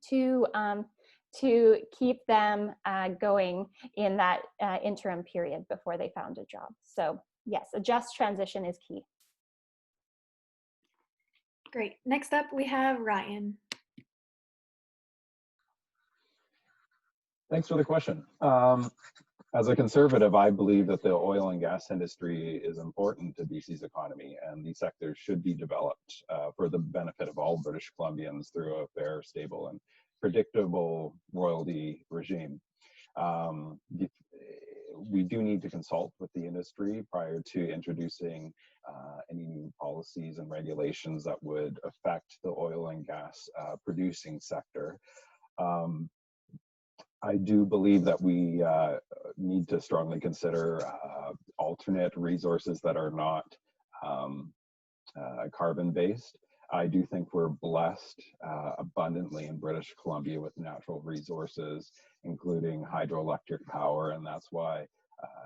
to keep them going in that interim period before they found a job. So yes, a just transition is key. Great. Next up, we have Ryan. Thanks for the question. As a conservative, I believe that the oil and gas industry is important to BC's economy, and these sectors should be developed for the benefit of all British Columbians through a fair, stable, and predictable royalty regime. We do need to consult with the industry prior to introducing any new policies and regulations that would affect the oil and gas producing sector. I do believe that we need to strongly consider alternate resources that are not carbon-based. I do think we're blessed abundantly in British Columbia with natural resources, including hydroelectric power, and that's why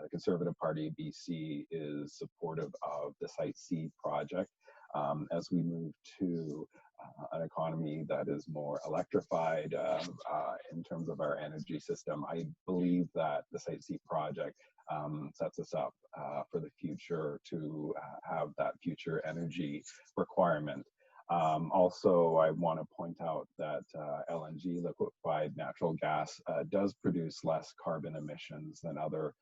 the Conservative Party of BC is supportive of the Site C project as we move to an economy that is more electrified in terms of our energy system. I believe that the Site C project sets us up for the future to have that future energy requirement. Also, I want to point out that LNG, liquefied natural gas, does produce less carbon emissions than other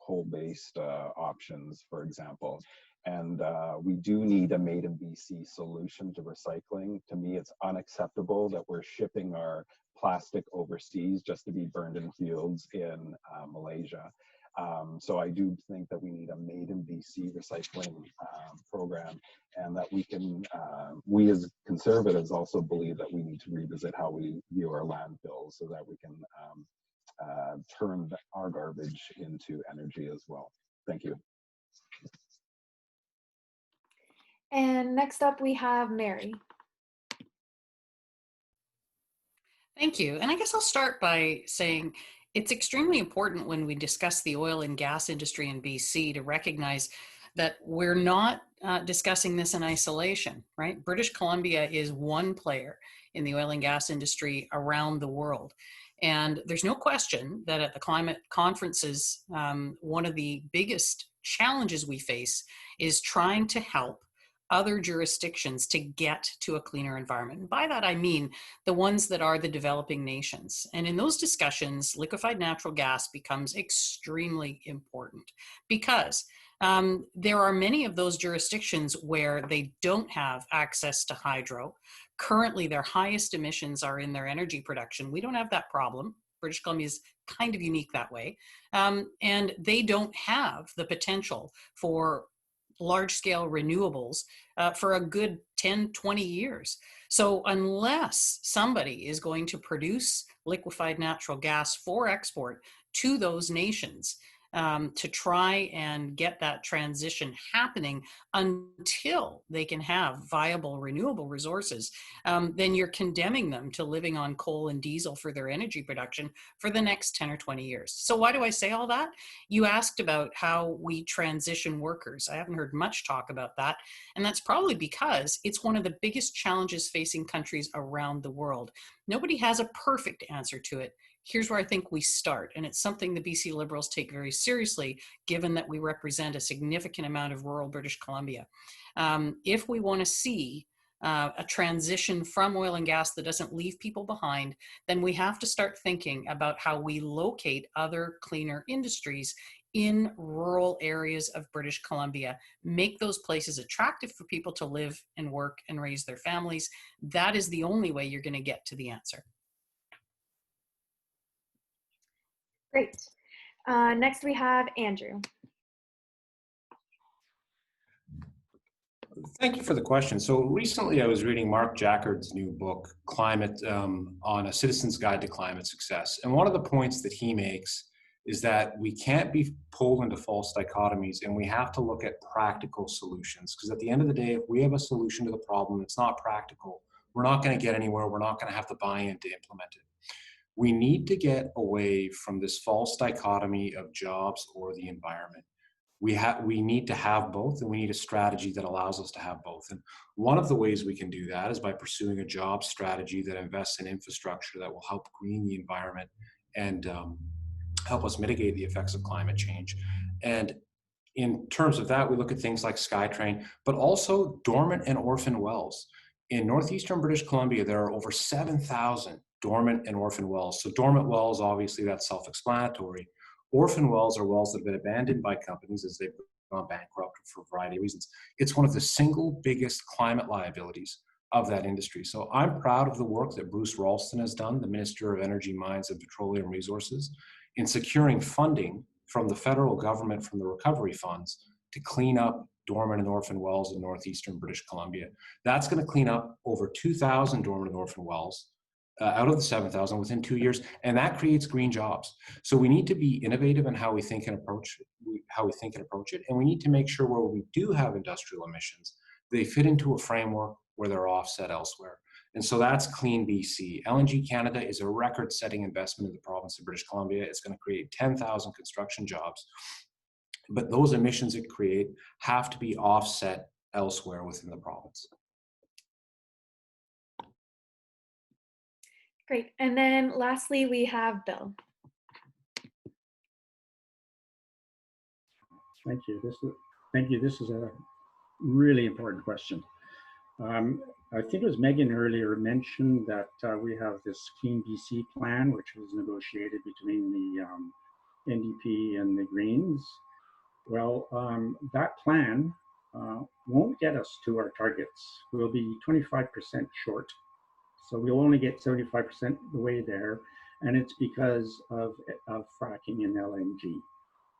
coal-based options, for example. And we do need a made in BC solution to recycling. To me, it's unacceptable that we're shipping our plastic overseas just to be burned in fields in Malaysia. So I do think that we need a made in BC recycling program, and that we can, we as conservatives also believe that we need to revisit how we view our landfills so that we can turn our garbage into energy as well. Thank you. And next up, we have Mary. Thank you. And I guess I'll start by saying it's extremely important when we discuss the oil and gas industry in BC to recognize that we're not discussing this in isolation, right? British Columbia is one player in the oil and gas industry around the world. And there's no question that at the climate conferences, one of the biggest challenges we face is trying to help other jurisdictions to get to a cleaner environment. And by that, I mean the ones that are the developing nations. And in those discussions, liquefied natural gas becomes extremely important because there are many of those jurisdictions where they don't have access to hydro. Currently, their highest emissions are in their energy production. We don't have that problem. British Columbia is kind of unique that way. And they don't have the potential for large-scale renewables for a good 10, 20 years. So unless somebody is going to produce liquefied natural gas for export to those nations to try and get that transition happening until they can have viable renewable resources, then you're condemning them to living on coal and diesel for their energy production for the next 10 or 20 years. So why do I say all that? You asked about how we transition workers. I haven't heard much talk about that. And that's probably because it's one of the biggest challenges facing countries around the world. Nobody has a perfect answer to it. Here's where I think we start, and it's something the BC Liberals take very seriously, given that we represent a significant amount of rural British Columbia. If we want to see a transition from oil and gas that doesn't leave people behind, then we have to start thinking about how we locate other cleaner industries in rural areas of British Columbia, make those places attractive for people to live and work and raise their families. That is the only way you're going to get to the answer. Great. Next we have Andrew. Thank you for the question. So recently I was reading Mark Jackard's new book, Climate, on a Citizen's Guide to Climate Success. And one of the points that he makes is that we can't be pulled into false dichotomies, and we have to look at practical solutions. Because at the end of the day, if we have a solution to the problem that's not practical, we're not going to get anywhere. We're not going to have the buy-in to implement it. We need to get away from this false dichotomy of jobs or the environment. We need to have both, and we need a strategy that allows us to have both. And one of the ways we can do that is by pursuing a job strategy that invests in infrastructure that will help green the environment and help us mitigate the effects of climate change. And in terms of that, we look at things like SkyTrain, but also dormant and orphan wells. In northeastern British Columbia, there are over 7,000 dormant and orphan wells. So dormant wells, obviously that's self-explanatory. Orphan wells are wells that have been abandoned by companies as they've gone bankrupt for a variety of reasons. It's one of the single biggest climate liabilities of that industry. So I'm proud of the work that Bruce Ralston has done, the Minister of Energy, Mines and Petroleum Resources, in securing funding from the federal government from the recovery funds to clean up dormant and orphan wells in northeastern British Columbia. That's going to clean up over 2,000 dormant and orphan wells out of the 7,000 within 2 years, and that creates green jobs. So we need to be innovative in how we think and approach it, and we need to make sure where we do have industrial emissions, they fit into a framework where they're offset elsewhere. And so that's Clean BC. LNG Canada is a record-setting investment in the province of British Columbia. It's going to create 10,000 construction jobs. But those emissions it create have to be offset elsewhere within the province. Great. And then lastly, we have Bill. Thank you. This is a really important question. I think it was Megan earlier mentioned that we have this Clean BC plan, which was negotiated between the NDP and the Greens. Well, that plan won't get us to our targets. We'll be 25% short. So we'll only get 75% the way there. And it's because of fracking and LNG,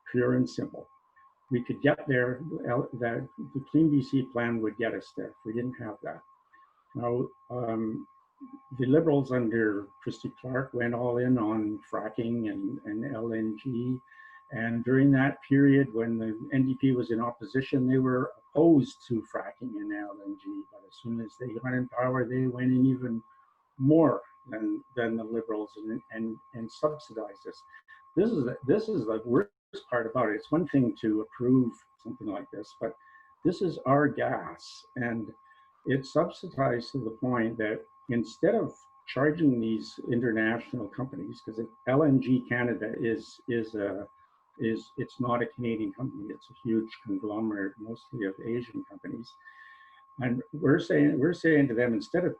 pure and simple. We could get there, the Clean BC plan would get us there if we didn't have that. Now, the Liberals under Christy Clark went all in on fracking and LNG. And during that period when the NDP was in opposition, they were opposed to fracking and LNG. But as soon as they got in power, they went in even more than the Liberals and subsidized this. This is the worst part about it. It's one thing to approve something like this, but this is our gas, and it's subsidized to the point that instead of charging these international companies, because LNG Canada it's not a Canadian company, it's a huge conglomerate, mostly of Asian companies, and we're saying to them, instead of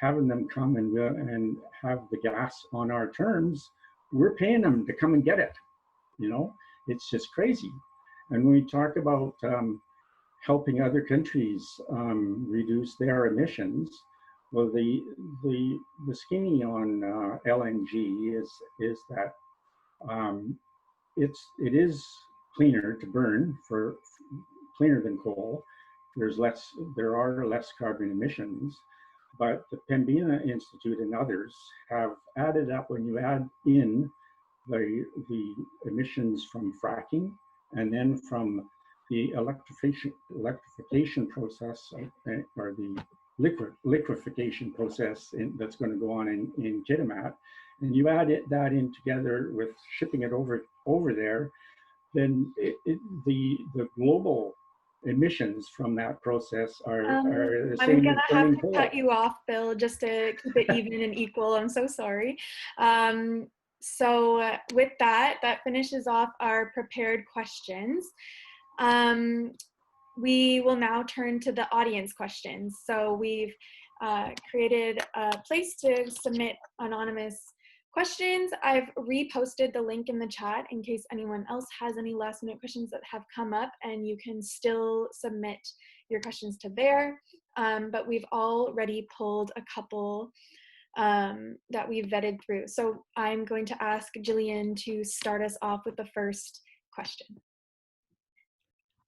having them come and have the gas on our terms, we're paying them to come and get it. You know, it's just crazy. And when we talk about helping other countries reduce their emissions, well, the skinny on LNG is that it is cleaner to burn, cleaner than coal. There are less carbon emissions, but the Pembina Institute and others have added up, when you add in the emissions from fracking and then from the electrification process, or the liquefaction process that's going to go on in Kitimat, and you add that in together with shipping it over there, then the global emissions from that process are the same. I'm gonna have to cut you off, Bill, just to keep it even and equal. I'm so sorry. So with that finishes off our prepared questions. We will now turn to the audience questions. So we've created a place to submit anonymous questions. I've reposted the link in the chat in case anyone else has any last minute questions that have come up, and you can still submit your questions to there. But we've already pulled a couple that we've vetted through. So I'm going to ask Jillian to start us off with the first question.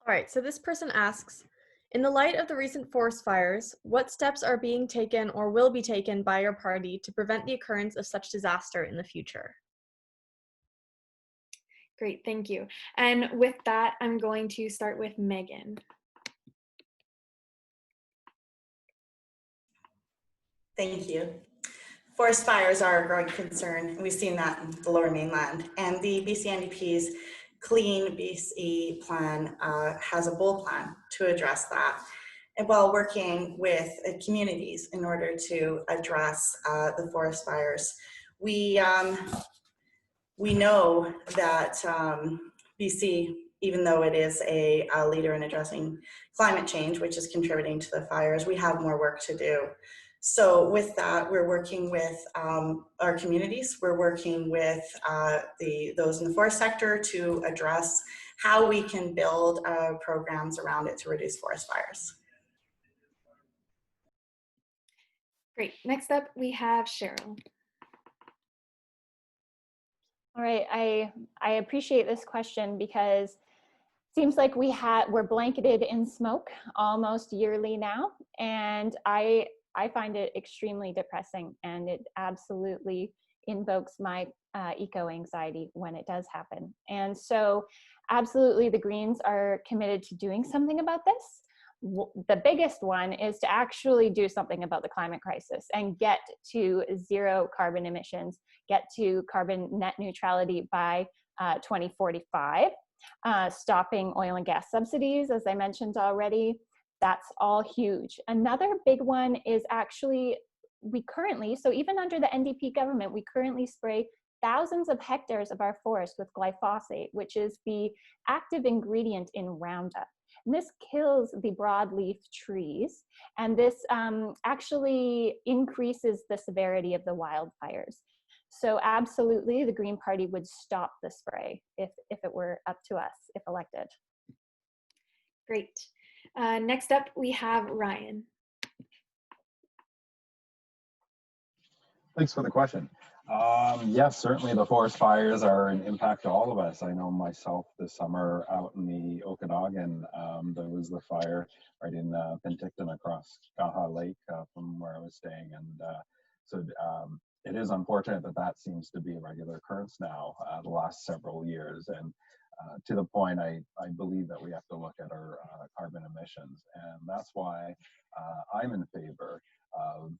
All right, so this person asks, In the light of the recent forest fires, what steps are being taken or will be taken by your party to prevent the occurrence of such disaster in the future? Great, thank you. And with that, I'm going to start with Megan. Thank you. Forest fires are a growing concern, and we've seen that in the Lower Mainland. And the BC NDP's Clean BC plan has a bold plan to address that, and while working with communities in order to address the forest fires. We know that BC, even though it is a leader in addressing climate change, which is contributing to the fires, we have more work to do. So with that, we're working with our communities. We're working with those in the forest sector to address how we can build programs around it to reduce forest fires. Great. Next up, we have Cheryl. All right, I appreciate this question because it seems like we're blanketed in smoke almost yearly now, and I find it extremely depressing, and it absolutely invokes my eco-anxiety when it does happen. And so absolutely the Greens are committed to doing something about this. The biggest one is to actually do something about the climate crisis and get to zero carbon emissions, get to carbon net neutrality by 2045, stopping oil and gas subsidies, as I mentioned already. That's all huge. Another big one is actually, so even under the NDP government, we currently spray thousands of hectares of our forest with glyphosate, which is the active ingredient in Roundup. And this kills the broadleaf trees, and this actually increases the severity of the wildfires. So absolutely, the Green Party would stop the spray if it were up to us, if elected. Great. Next up, we have Ryan. Thanks for the question. Yes, certainly the forest fires are an impact to all of us. I know myself this summer out in the Okanagan, there was the fire right in Penticton across Gaha Lake from where I was staying. And so it is unfortunate that that seems to be a regular occurrence now the last several years. And to the point, I believe that we have to look at our carbon emissions. And that's why I'm in favor of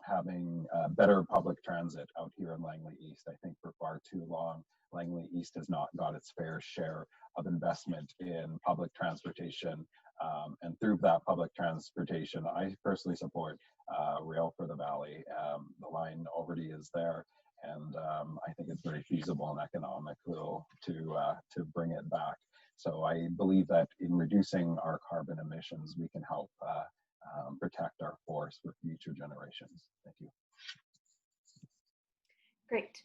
having better public transit out here in Langley-East. I think for far too long, Langley-East has not got its fair share of investment in public transportation. And through that public transportation, I personally support Rail for the Valley. The line already is there. And I think it's very feasible and economical to bring it back. So I believe that in reducing our carbon emissions, we can help protect our forests for future generations. Thank you. Great.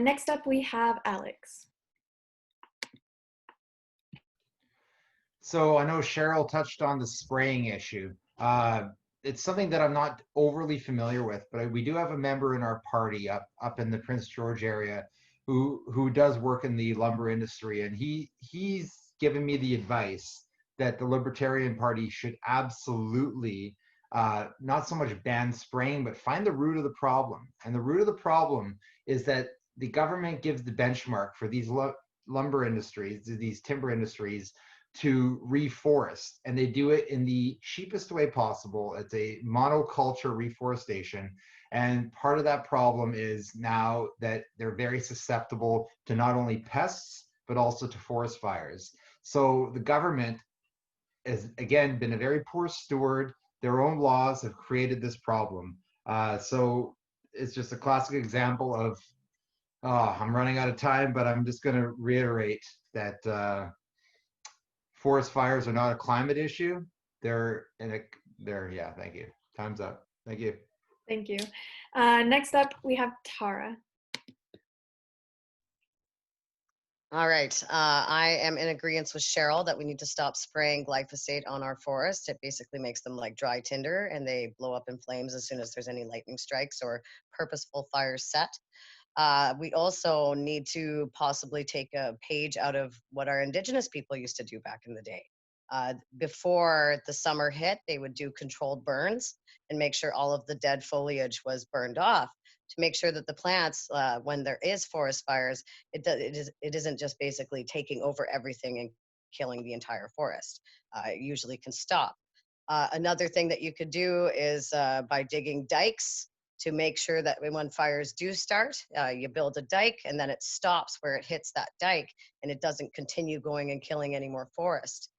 Next up, we have Alex. So I know Cheryl touched on the spraying issue. It's something that I'm not overly familiar with, but we do have a member in our party up in the Prince George area who does work in the lumber industry, and he's given me the advice that the Libertarian Party should absolutely not so much ban spraying, but find the root of the problem. And the root of the problem is that the government gives the benchmark for these lumber industries, these timber industries, to reforest, and they do it in the cheapest way possible. It's a monoculture reforestation, and part of that problem is now that they're very susceptible to not only pests but also to forest fires. So the government has again been a very poor steward. Their own laws have created this problem. So it's just a classic example of I'm running out of time, but I'm just going to reiterate that forest fires are not a climate issue. Yeah, thank you. Time's up. Thank you. Thank you. Next up, we have Tara. All right, I am in agreement with Cheryl that we need to stop spraying glyphosate on our forest. It basically makes them like dry tinder, and they blow up in flames as soon as there's any lightning strikes or purposeful fires set. We also need to possibly take a page out of what our Indigenous people used to do back in the day. Before the summer hit, they would do controlled burns and make sure all of the dead foliage was burned off to make sure that the plants, when there is forest fires, it isn't just basically taking over everything and killing the entire forest. It usually can stop. Another thing that you could do is by digging dikes to make sure that when fires do start, you build a dike and then it stops where it hits that dike and it doesn't continue going and killing any more forest.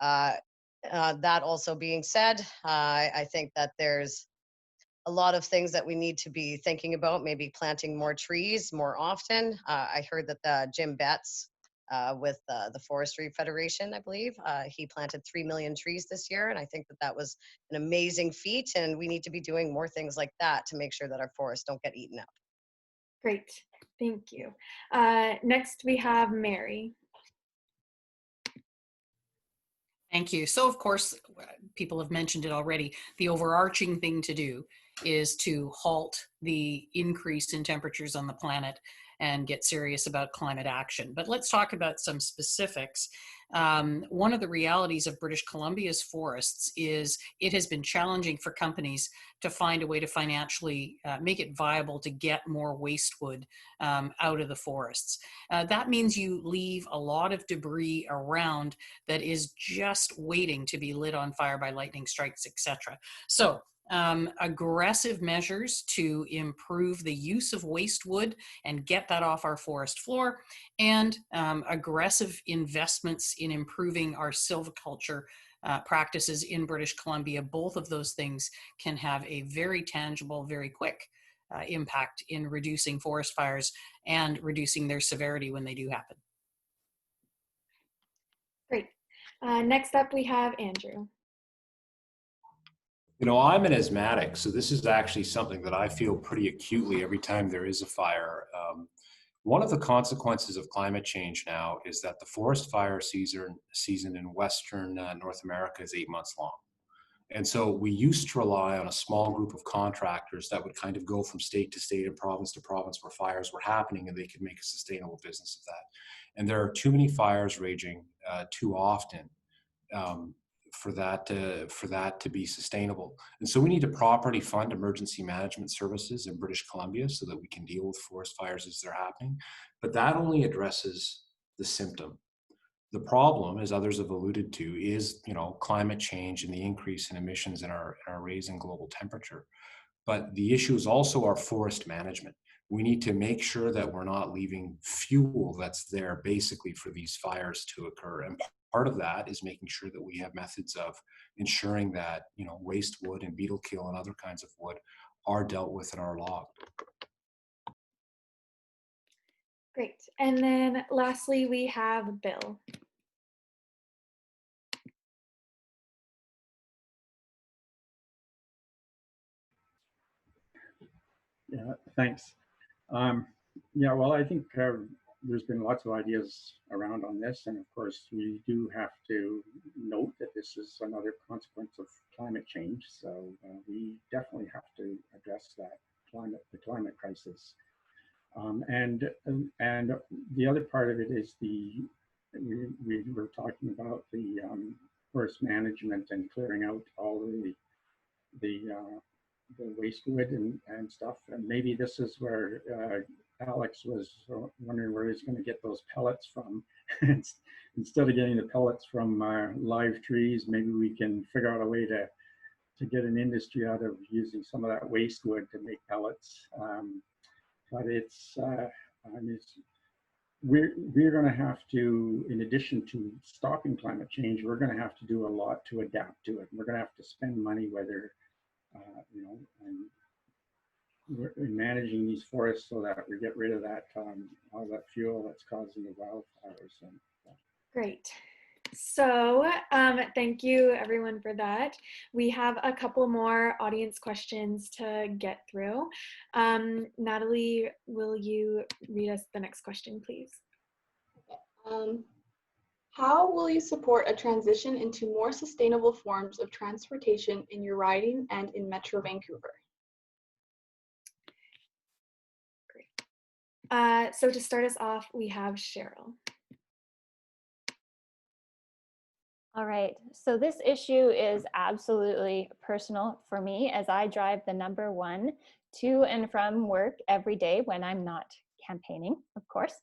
That also being said, I think that there's a lot of things that we need to be thinking about, maybe planting more trees more often. I heard that Jim Betts with the Forestry Federation, I believe, he planted 3 million trees this year. And I think that that was an amazing feat. And we need to be doing more things like that to make sure that our forests don't get eaten up. Great, thank you. Next we have Mary. Thank you. So of course, people have mentioned it already, the overarching thing to do is to halt the increase in temperatures on the planet and get serious about climate action. But let's talk about some specifics. One of the realities of British Columbia's forests is it has been challenging for companies to find a way to financially make it viable to get more waste wood out of the forests. That means you leave a lot of debris around that is just waiting to be lit on fire by lightning strikes, etc. So aggressive measures to improve the use of waste wood and get that off our forest floor, and aggressive investments in improving our silviculture practices in British Columbia. Both of those things can have a very tangible, very quick impact in reducing forest fires and reducing their severity when they do happen. Great. Next up we have Andrew. You know, I'm an asthmatic, so this is actually something that I feel pretty acutely every time there is a fire. One of the consequences of climate change now is that the forest fire season in Western North America is 8 months long. And so we used to rely on a small group of contractors that would kind of go from state to state and province to province where fires were happening, and they could make a sustainable business of that. And there are too many fires raging too often for that to be sustainable. And so we need to properly fund emergency management services in British Columbia so that we can deal with forest fires as they're happening. But that only addresses the symptom. The problem, as others have alluded to, is, you know, climate change and the increase in emissions and our raising global temperature. But the issue is also our forest management. We need to make sure that we're not leaving fuel that's there basically for these fires to occur. And part of that is making sure that we have methods of ensuring that, you know, waste wood and beetle kill and other kinds of wood are dealt with in our law. Great. And then lastly, we have Bill. Yeah, thanks. Yeah, well, I think there's been lots of ideas around on this, and of course, we do have to note that this is another consequence of climate change. So we definitely have to address that the climate crisis. And the other part of it is we were talking about the forest management and clearing out all the waste wood and stuff. And maybe this is where Alex was wondering where he's going to get those pellets from. Instead of getting the pellets from live trees, maybe we can figure out a way to get an industry out of using some of that waste wood to make pellets. But we're going to have to, in addition to stopping climate change, we're going to have to do a lot to adapt to it. We're going to have to spend money, whether you know, in managing these forests so that we get rid of that all that fuel that's causing the wildfires. And, Great. So thank you everyone for that. We have a couple more audience questions to get through. Natalie, will you read us the next question, please? How will you support a transition into more sustainable forms of transportation in your riding and in Metro Vancouver? Great. So to start us off, we have Cheryl. All right, so this issue is absolutely personal for me as I drive the #1 to and from work every day when I'm not campaigning, of course.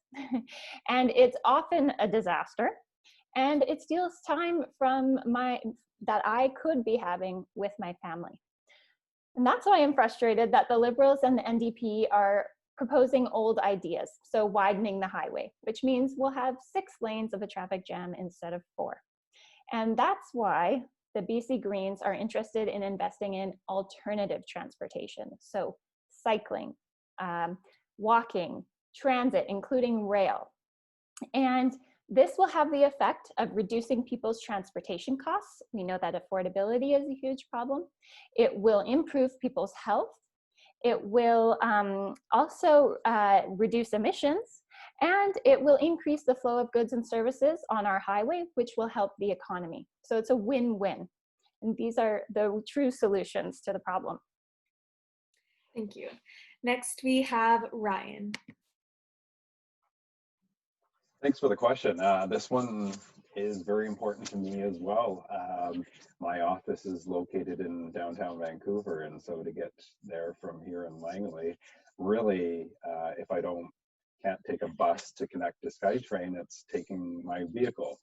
And it's often a disaster, and it steals time from that I could be having with my family. And that's why I'm frustrated that the Liberals and the NDP are proposing old ideas, so widening the highway, which means we'll have 6 lanes of a traffic jam instead of 4. And that's why the BC Greens are interested in investing in alternative transportation. So cycling, walking, transit, including rail. And this will have the effect of reducing people's transportation costs. We know that affordability is a huge problem. It will improve people's health. It will also reduce emissions, and it will increase the flow of goods and services on our highway, which will help the economy. So it's a win-win. And these are the true solutions to the problem. Thank you. Next, we have Ryan. Thanks for the question. This one is very important to me as well. My office is located in downtown Vancouver, and so to get there from here in Langley, really, if I can't take a bus to connect to SkyTrain, it's taking my vehicle.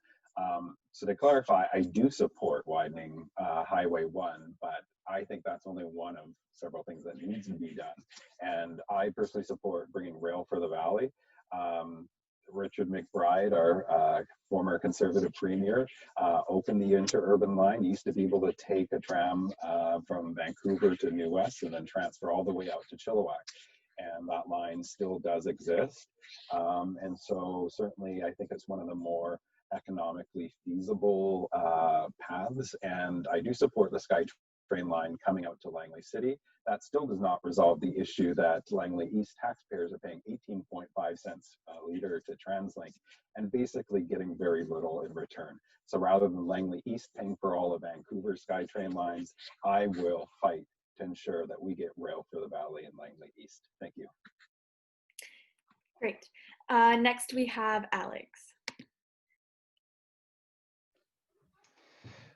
So to clarify, I do support widening Highway 1, but I think that's only one of several things that needs to be done. And I personally support bringing rail for the valley. Richard McBride, our former Conservative Premier, opened the interurban line. He used to be able to take a tram from Vancouver to New West and then transfer all the way out to Chilliwack. And that line still does exist. And so certainly I think it's one of the more economically feasible paths. And I do support the SkyTrain line coming out to Langley City. That still does not resolve the issue that Langley-East taxpayers are paying 18.5 cents a litre to TransLink and basically getting very little in return. So rather than Langley-East paying for all of Vancouver's SkyTrain lines, I will fight to ensure that we get rail for the valley in Langley-East. Thank you. Great. Next, we have Alex.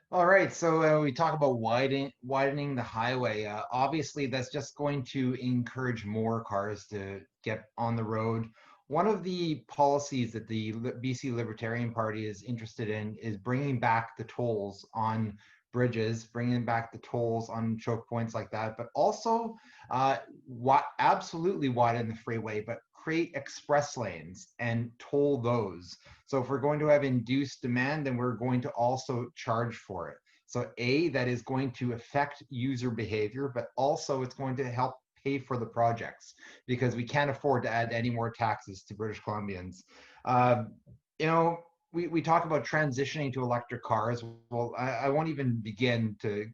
All right, so we talk about widening the highway. Obviously, that's just going to encourage more cars to get on the road. One of the policies that the BC Libertarian Party is interested in is bringing back the tolls on bridges, bringing back the tolls on choke points like that, but also absolutely widen the freeway, but create express lanes and toll those. So if we're going to have induced demand, then we're going to also charge for it. So that is going to affect user behavior, but also it's going to help pay for the projects because we can't afford to add any more taxes to British Columbians. We talk about transitioning to electric cars. Well, I won't even begin to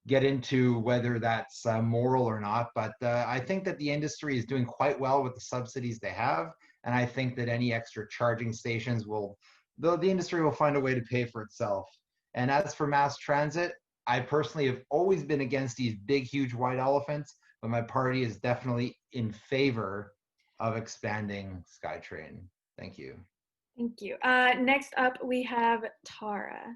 get into whether that's moral or not, but I think that the industry is doing quite well with the subsidies they have, and I think that any extra charging stations the industry will find a way to pay for itself. And as for mass transit, I personally have always been against these big, huge white elephants, but my party is definitely in favor of expanding SkyTrain. Thank you. Thank you. Next up, we have Tara.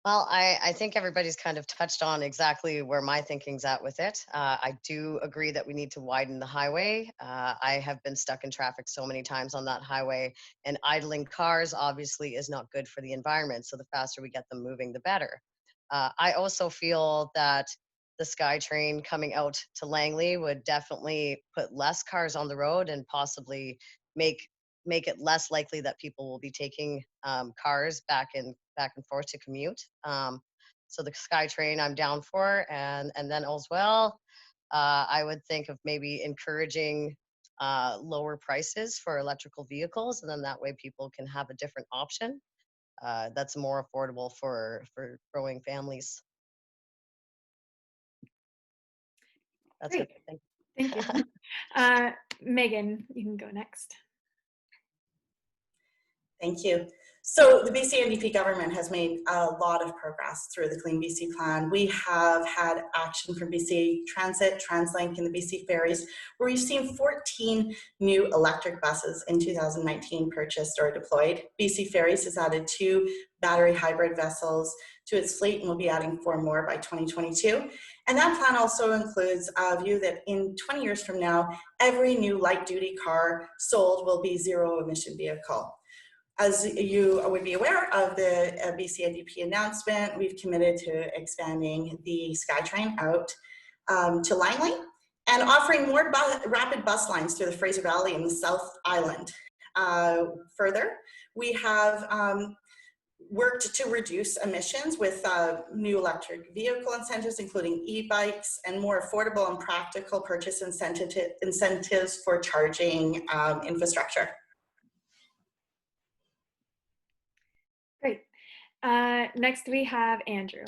Well, I think everybody's kind of touched on exactly where my thinking's at with it. I do agree that we need to widen the highway. I have been stuck in traffic so many times on that highway, and idling cars obviously is not good for the environment. So the faster we get them moving, the better. I also feel that the SkyTrain coming out to Langley would definitely put less cars on the road and possibly make it less likely that people will be taking cars back and forth to commute. So the SkyTrain I'm down for, and then as well, I would think of maybe encouraging lower prices for electrical vehicles, and then that way people can have a different option that's more affordable for growing families. That's Great. it. Thank you. Megan, you can go next. Thank you. So the BC NDP government has made a lot of progress through the Clean BC plan. We have had action from BC Transit, TransLink, and the BC Ferries, where we've seen 14 new electric buses in 2019 purchased or deployed. BC Ferries has added 2 battery hybrid vessels to its fleet and will be adding 4 more by 2022. And that plan also includes a view that in 20 years from now, every new light duty car sold will be zero emission vehicle. As you would be aware of the BC NDP announcement, we've committed to expanding the SkyTrain out to Langley and offering more rapid bus lines through the Fraser Valley and the South Island. Further, we have worked to reduce emissions with new electric vehicle incentives, including e-bikes, and more affordable and practical purchase incentives for charging infrastructure. Great. Next we have Andrew.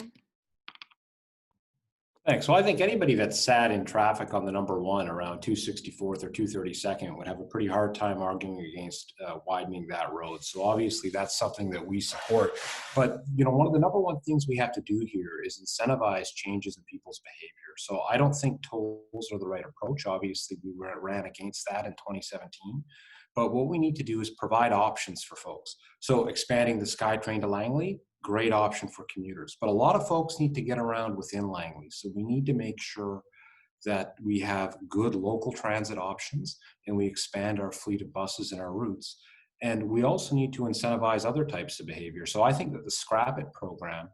Thanks. Well, I think anybody that sat in traffic on the number 1 around 264th or 232nd would have a pretty hard time arguing against widening that road. So obviously that's something that we support. But one of the number 1 things we have to do here is incentivize changes in people's behavior. So I don't think tolls are the right approach. Obviously we ran against that in 2017. But what we need to do is provide options for folks. So expanding the SkyTrain to Langley, great option for commuters. But a lot of folks need to get around within Langley. So we need to make sure that we have good local transit options and we expand our fleet of buses and our routes. And we also need to incentivize other types of behavior. So I think that the Scrap It program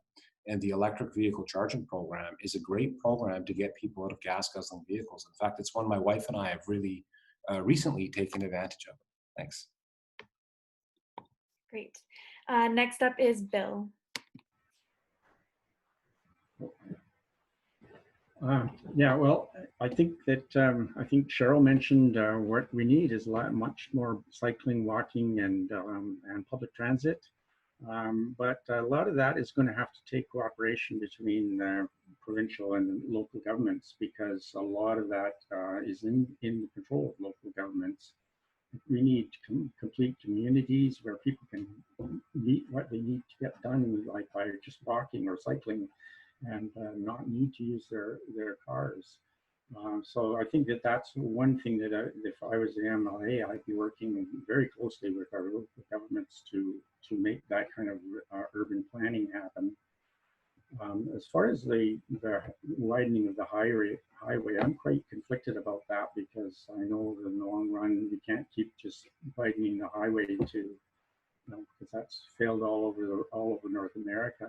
and the electric vehicle charging program is a great program to get people out of gas guzzling vehicles. In fact, it's one my wife and I have really recently taken advantage of. Thanks. Great. Next up is Bill. Yeah, well, I think that Cheryl mentioned what we need is much more cycling, walking, and public transit. But a lot of that is going to have to take cooperation between provincial and local governments, because a lot of that is in the control of local governments. We need complete communities where people can meet what they need to get done, like by just walking or cycling, and not need to use their cars. So I think that that's one thing that if I was the MLA, I'd be working very closely with our local governments to make that kind of urban planning happen. As far as the widening of the highway, I'm quite conflicted about that, because I know in the long run we can't keep just widening the highway to, because that's failed all over North America.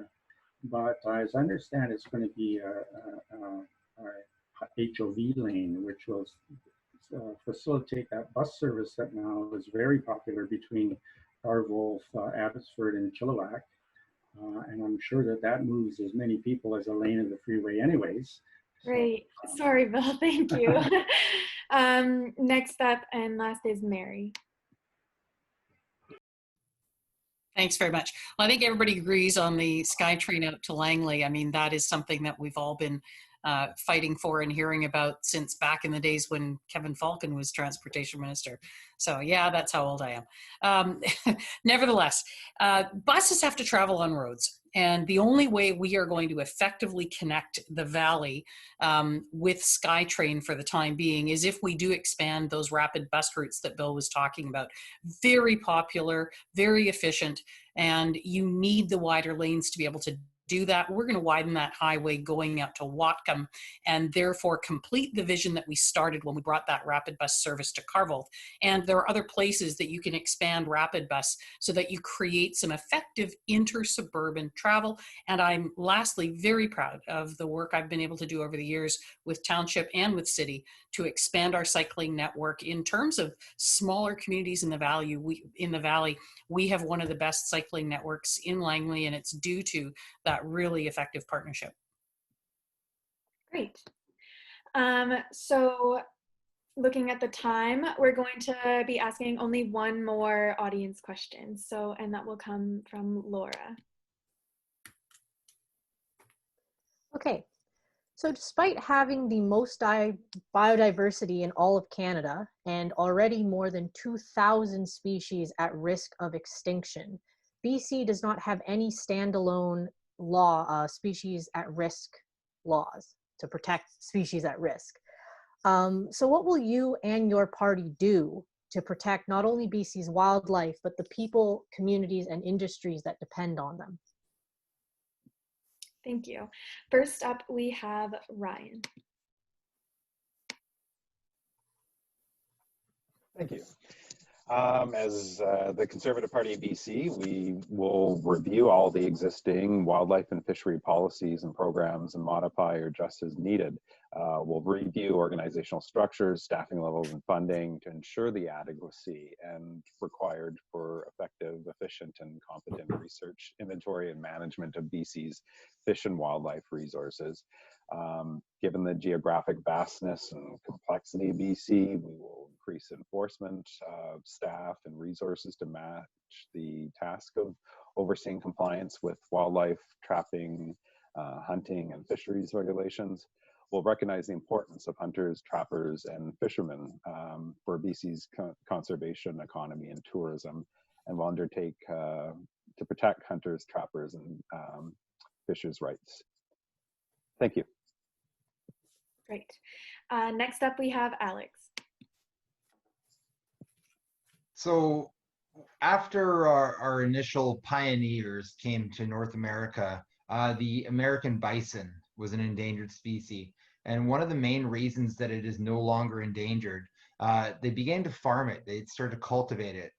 But as I understand, it's going to be a HOV lane, which will facilitate that bus service that now is very popular between Darwolf, Abbotsford, and Chilliwack. And I'm sure that moves as many people as a lane of the freeway anyways. Great. Sorry, Bill. Thank you. Next up and last is Mary. Thanks very much. Well, I think everybody agrees on the SkyTrain out to Langley. I mean, that is something that we've all been fighting for and hearing about since back in the days when Kevin Falcon was transportation minister. So yeah, that's how old I am. Nevertheless, buses have to travel on roads. And the only way we are going to effectively connect the valley with SkyTrain for the time being is if we do expand those rapid bus routes that Bill was talking about. Very popular, very efficient, and you need the wider lanes to be able to do that. We're going to widen that highway going out to Whatcom and therefore complete the vision that we started when we brought that rapid bus service to Carvolth. And there are other places that you can expand rapid bus so that you create some effective inter-suburban travel. And I'm lastly very proud of the work I've been able to do over the years with Township and with City to expand our cycling network in terms of smaller communities in the valley. We have one of the best cycling networks in Langley, and it's due to that really effective partnership. Great. So looking at the time, we're going to be asking only one more audience question. And that will come from Laura. Okay. So despite having the most biodiversity in all of Canada, and already more than 2,000 species at risk of extinction, the BC NDP government has decided to BC does not have any standalone law, species at risk laws to protect species at risk. So what will you and your party do to protect not only BC's wildlife, but the people, communities, and industries that depend on them? Thank you. First up, we have Ryan. Thank you. As the Conservative Party of BC, we will review all the existing wildlife and fishery policies and programs and modify or adjust as needed. We'll review organizational structures, staffing levels, and funding to ensure the adequacy and required for effective, efficient, and competent research, inventory, and management of BC's fish and wildlife resources. Given the geographic vastness and complexity of BC, we will increase enforcement, staff, and resources to match the task of overseeing compliance with wildlife, trapping, hunting, and fisheries regulations. We'll recognize the importance of hunters, trappers, and fishermen for BC's conservation, economy, and tourism, and will undertake to protect hunters, trappers, and fishers' rights. Thank you. Great. Next up, we have Alex. So after our initial pioneers came to North America, the American bison was an endangered species. And one of the main reasons that it is no longer endangered, they began to farm it. They started to cultivate it.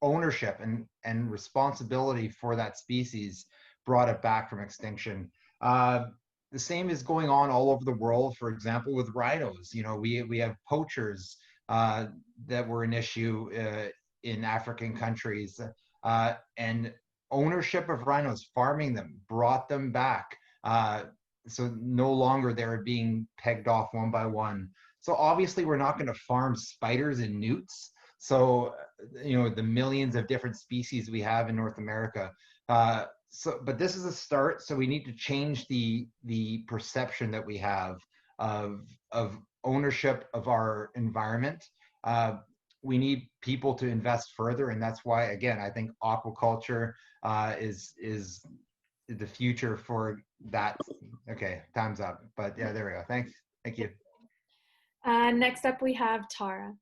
Ownership and responsibility for that species brought it back from extinction. The same is going on all over the world. For example, with rhinos, you know, we have poachers that were an issue in African countries, and ownership of rhinos, farming them, brought them back. So no longer they're being pegged off one by one. So obviously we're not going to farm spiders and newts. So, you know, the millions of different species we have in North America. But this is a start. So we need to change the perception that we have of ownership of our environment. We need people to invest further, and that's why, again, I think aquaculture is the future for that. Okay, time's up. But yeah, there we go. Thanks. Thank you. Next up, we have Tara.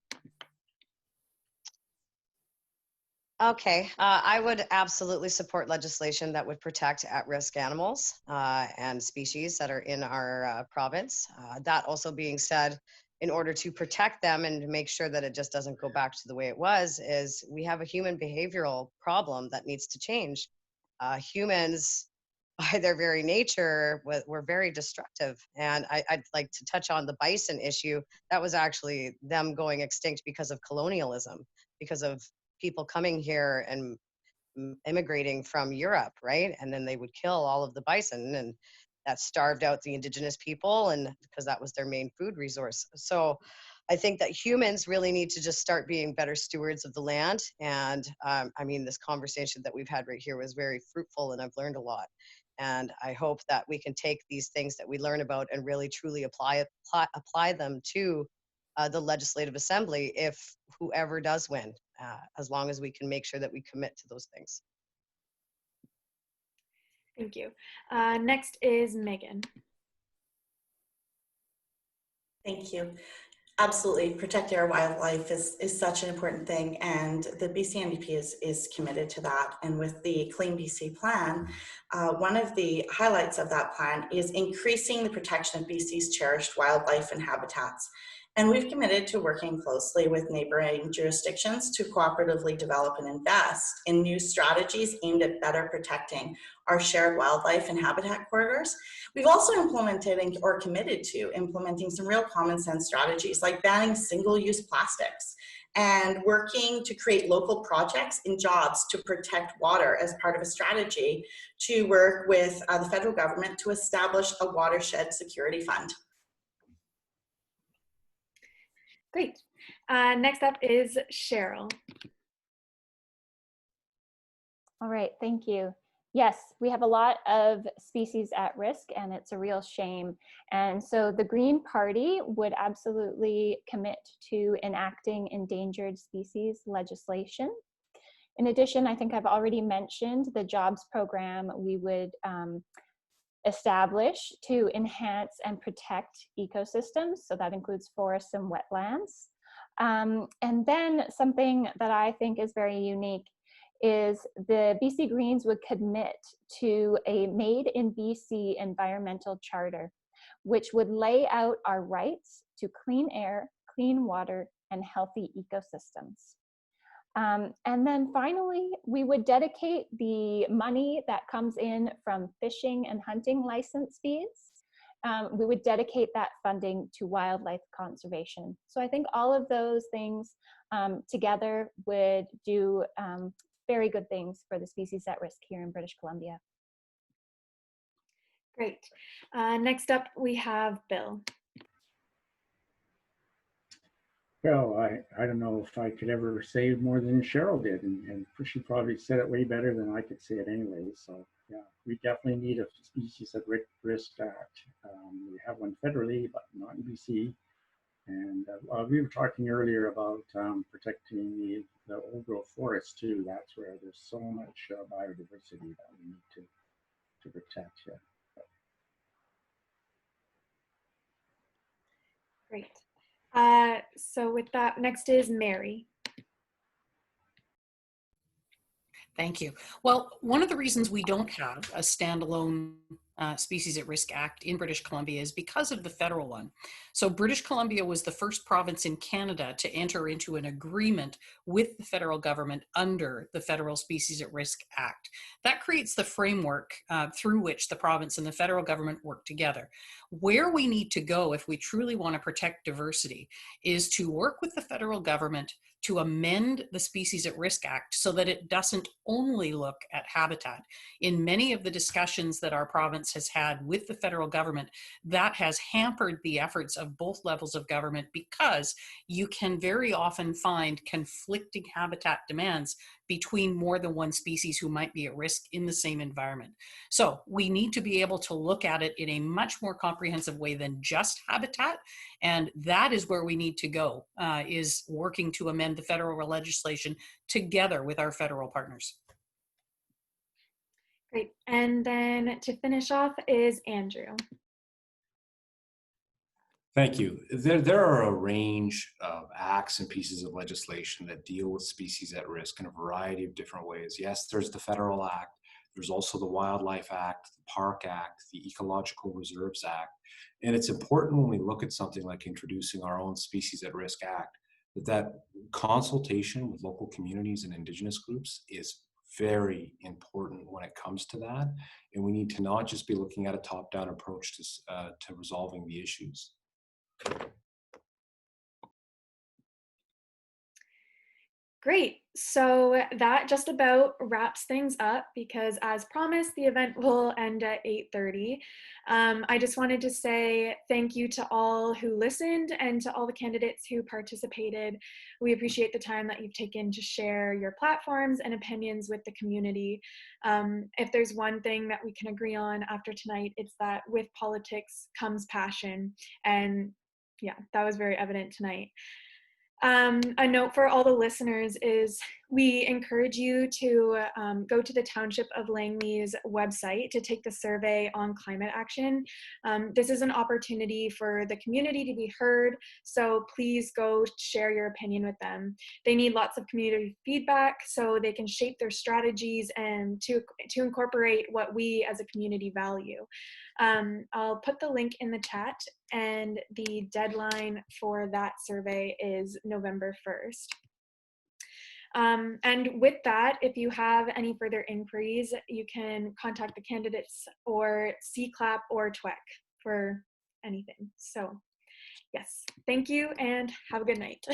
Okay, I would absolutely support legislation that would protect at-risk animals and species that are in our province. That also being said, in order to protect them and make sure that it just doesn't go back to the way it was, is we have a human behavioral problem that needs to change. Humans, by their very nature, were very destructive. And I'd like to touch on the bison issue. That was actually them going extinct because of colonialism, because of people coming here and immigrating from Europe, right? And then they would kill all of the bison, and that starved out the indigenous people, and because that was their main food resource. So I think that humans really need to just start being better stewards of the land. And I mean, this conversation that we've had right here was very fruitful, and I've learned a lot. And I hope that we can take these things that we learn about and really truly apply them to the Legislative Assembly, if whoever does win, as long as we can make sure that we commit to those things. Thank you. Next is Megan. Thank you. Absolutely, protecting our wildlife is such an important thing, and the BC NDP is committed to that. And with the Clean BC plan, one of the highlights of that plan is increasing the protection of BC's cherished wildlife and habitats. And we've committed to working closely with neighboring jurisdictions to cooperatively develop and invest in new strategies aimed at better protecting our shared wildlife and habitat corridors. We've also implemented or committed to implementing some real common sense strategies like banning single-use plastics and working to create local projects and jobs to protect water as part of a strategy to work with the federal government to establish a watershed security fund. Great. Next up is Cheryl. All right, thank you. Yes, we have a lot of species at risk, and it's a real shame. And so the Green Party would absolutely commit to enacting endangered species legislation. In addition, I think I've already mentioned the jobs program we would establish to enhance and protect ecosystems. So that includes forests and wetlands. And then something that I think is very unique is the BC Greens would commit to a Made in BC environmental charter, which would lay out our rights to clean air, clean water, and healthy ecosystems. And then finally, we would dedicate the money that comes in from fishing and hunting license fees. We would dedicate that funding to wildlife conservation. So I think all of those things together would do very good things for the species at risk here in British Columbia. Great. Next up, we have Bill. Well, I don't know if I could ever say more than Cheryl did, and she probably said it way better than I could say it anyway. So yeah, we definitely need a Species at Risk Act. We have one federally, but not in BC. And we were talking earlier about protecting the old growth forests too. That's where there's so much biodiversity that we need to protect here. Great. So with that, next is Mary. Thank you. Well, one of the reasons we don't have a standalone Species at Risk Act in British Columbia is because of the federal one. So British Columbia was the first province in Canada to enter into an agreement with the federal government under the Federal Species at Risk Act. That creates the framework through which the province and the federal government work together. Where we need to go if we truly want to protect diversity is to work with the federal government to amend the Species at Risk Act so that it doesn't only look at habitat. In many of the discussions that our province has had with the federal government, that has hampered the efforts of both levels of government because you can very often find conflicting habitat demands between more than one species who might be at risk in the same environment. So we need to be able to look at it in a much more comprehensive way than just habitat. And that is where we need to go, is working to amend the federal legislation together with our federal partners. Great. And then to finish off is Andrew. Thank you. There are a range of acts and pieces of legislation that deal with species at risk in a variety of different ways. Yes, there's the Federal Act. There's also the Wildlife Act, the Park Act, the Ecological Reserves Act. And it's important when we look at something like introducing our own Species at Risk Act, that consultation with local communities and Indigenous groups is very important when it comes to that. And we need to not just be looking at a top-down approach to resolving the issues. Great. So that just about wraps things up because as promised, the event will end at 8:30. I just wanted to say thank you to all who listened and to all the candidates who participated. We appreciate the time that you've taken to share your platforms and opinions with the community. If there's one thing that we can agree on after tonight, it's that with politics comes passion. And yeah, that was very evident tonight. A note for all the listeners is we encourage you to go to the Township of Langley's website to take the survey on climate action. This is an opportunity for the community to be heard, so please go share your opinion with them. They need lots of community feedback so they can shape their strategies and to incorporate what we as a community value. I'll put the link in the chat, and the deadline for that survey is November 1st. And with that, if you have any further inquiries, you can contact the candidates or CCLAP or TWEC for anything. So yes, thank you and have a good night.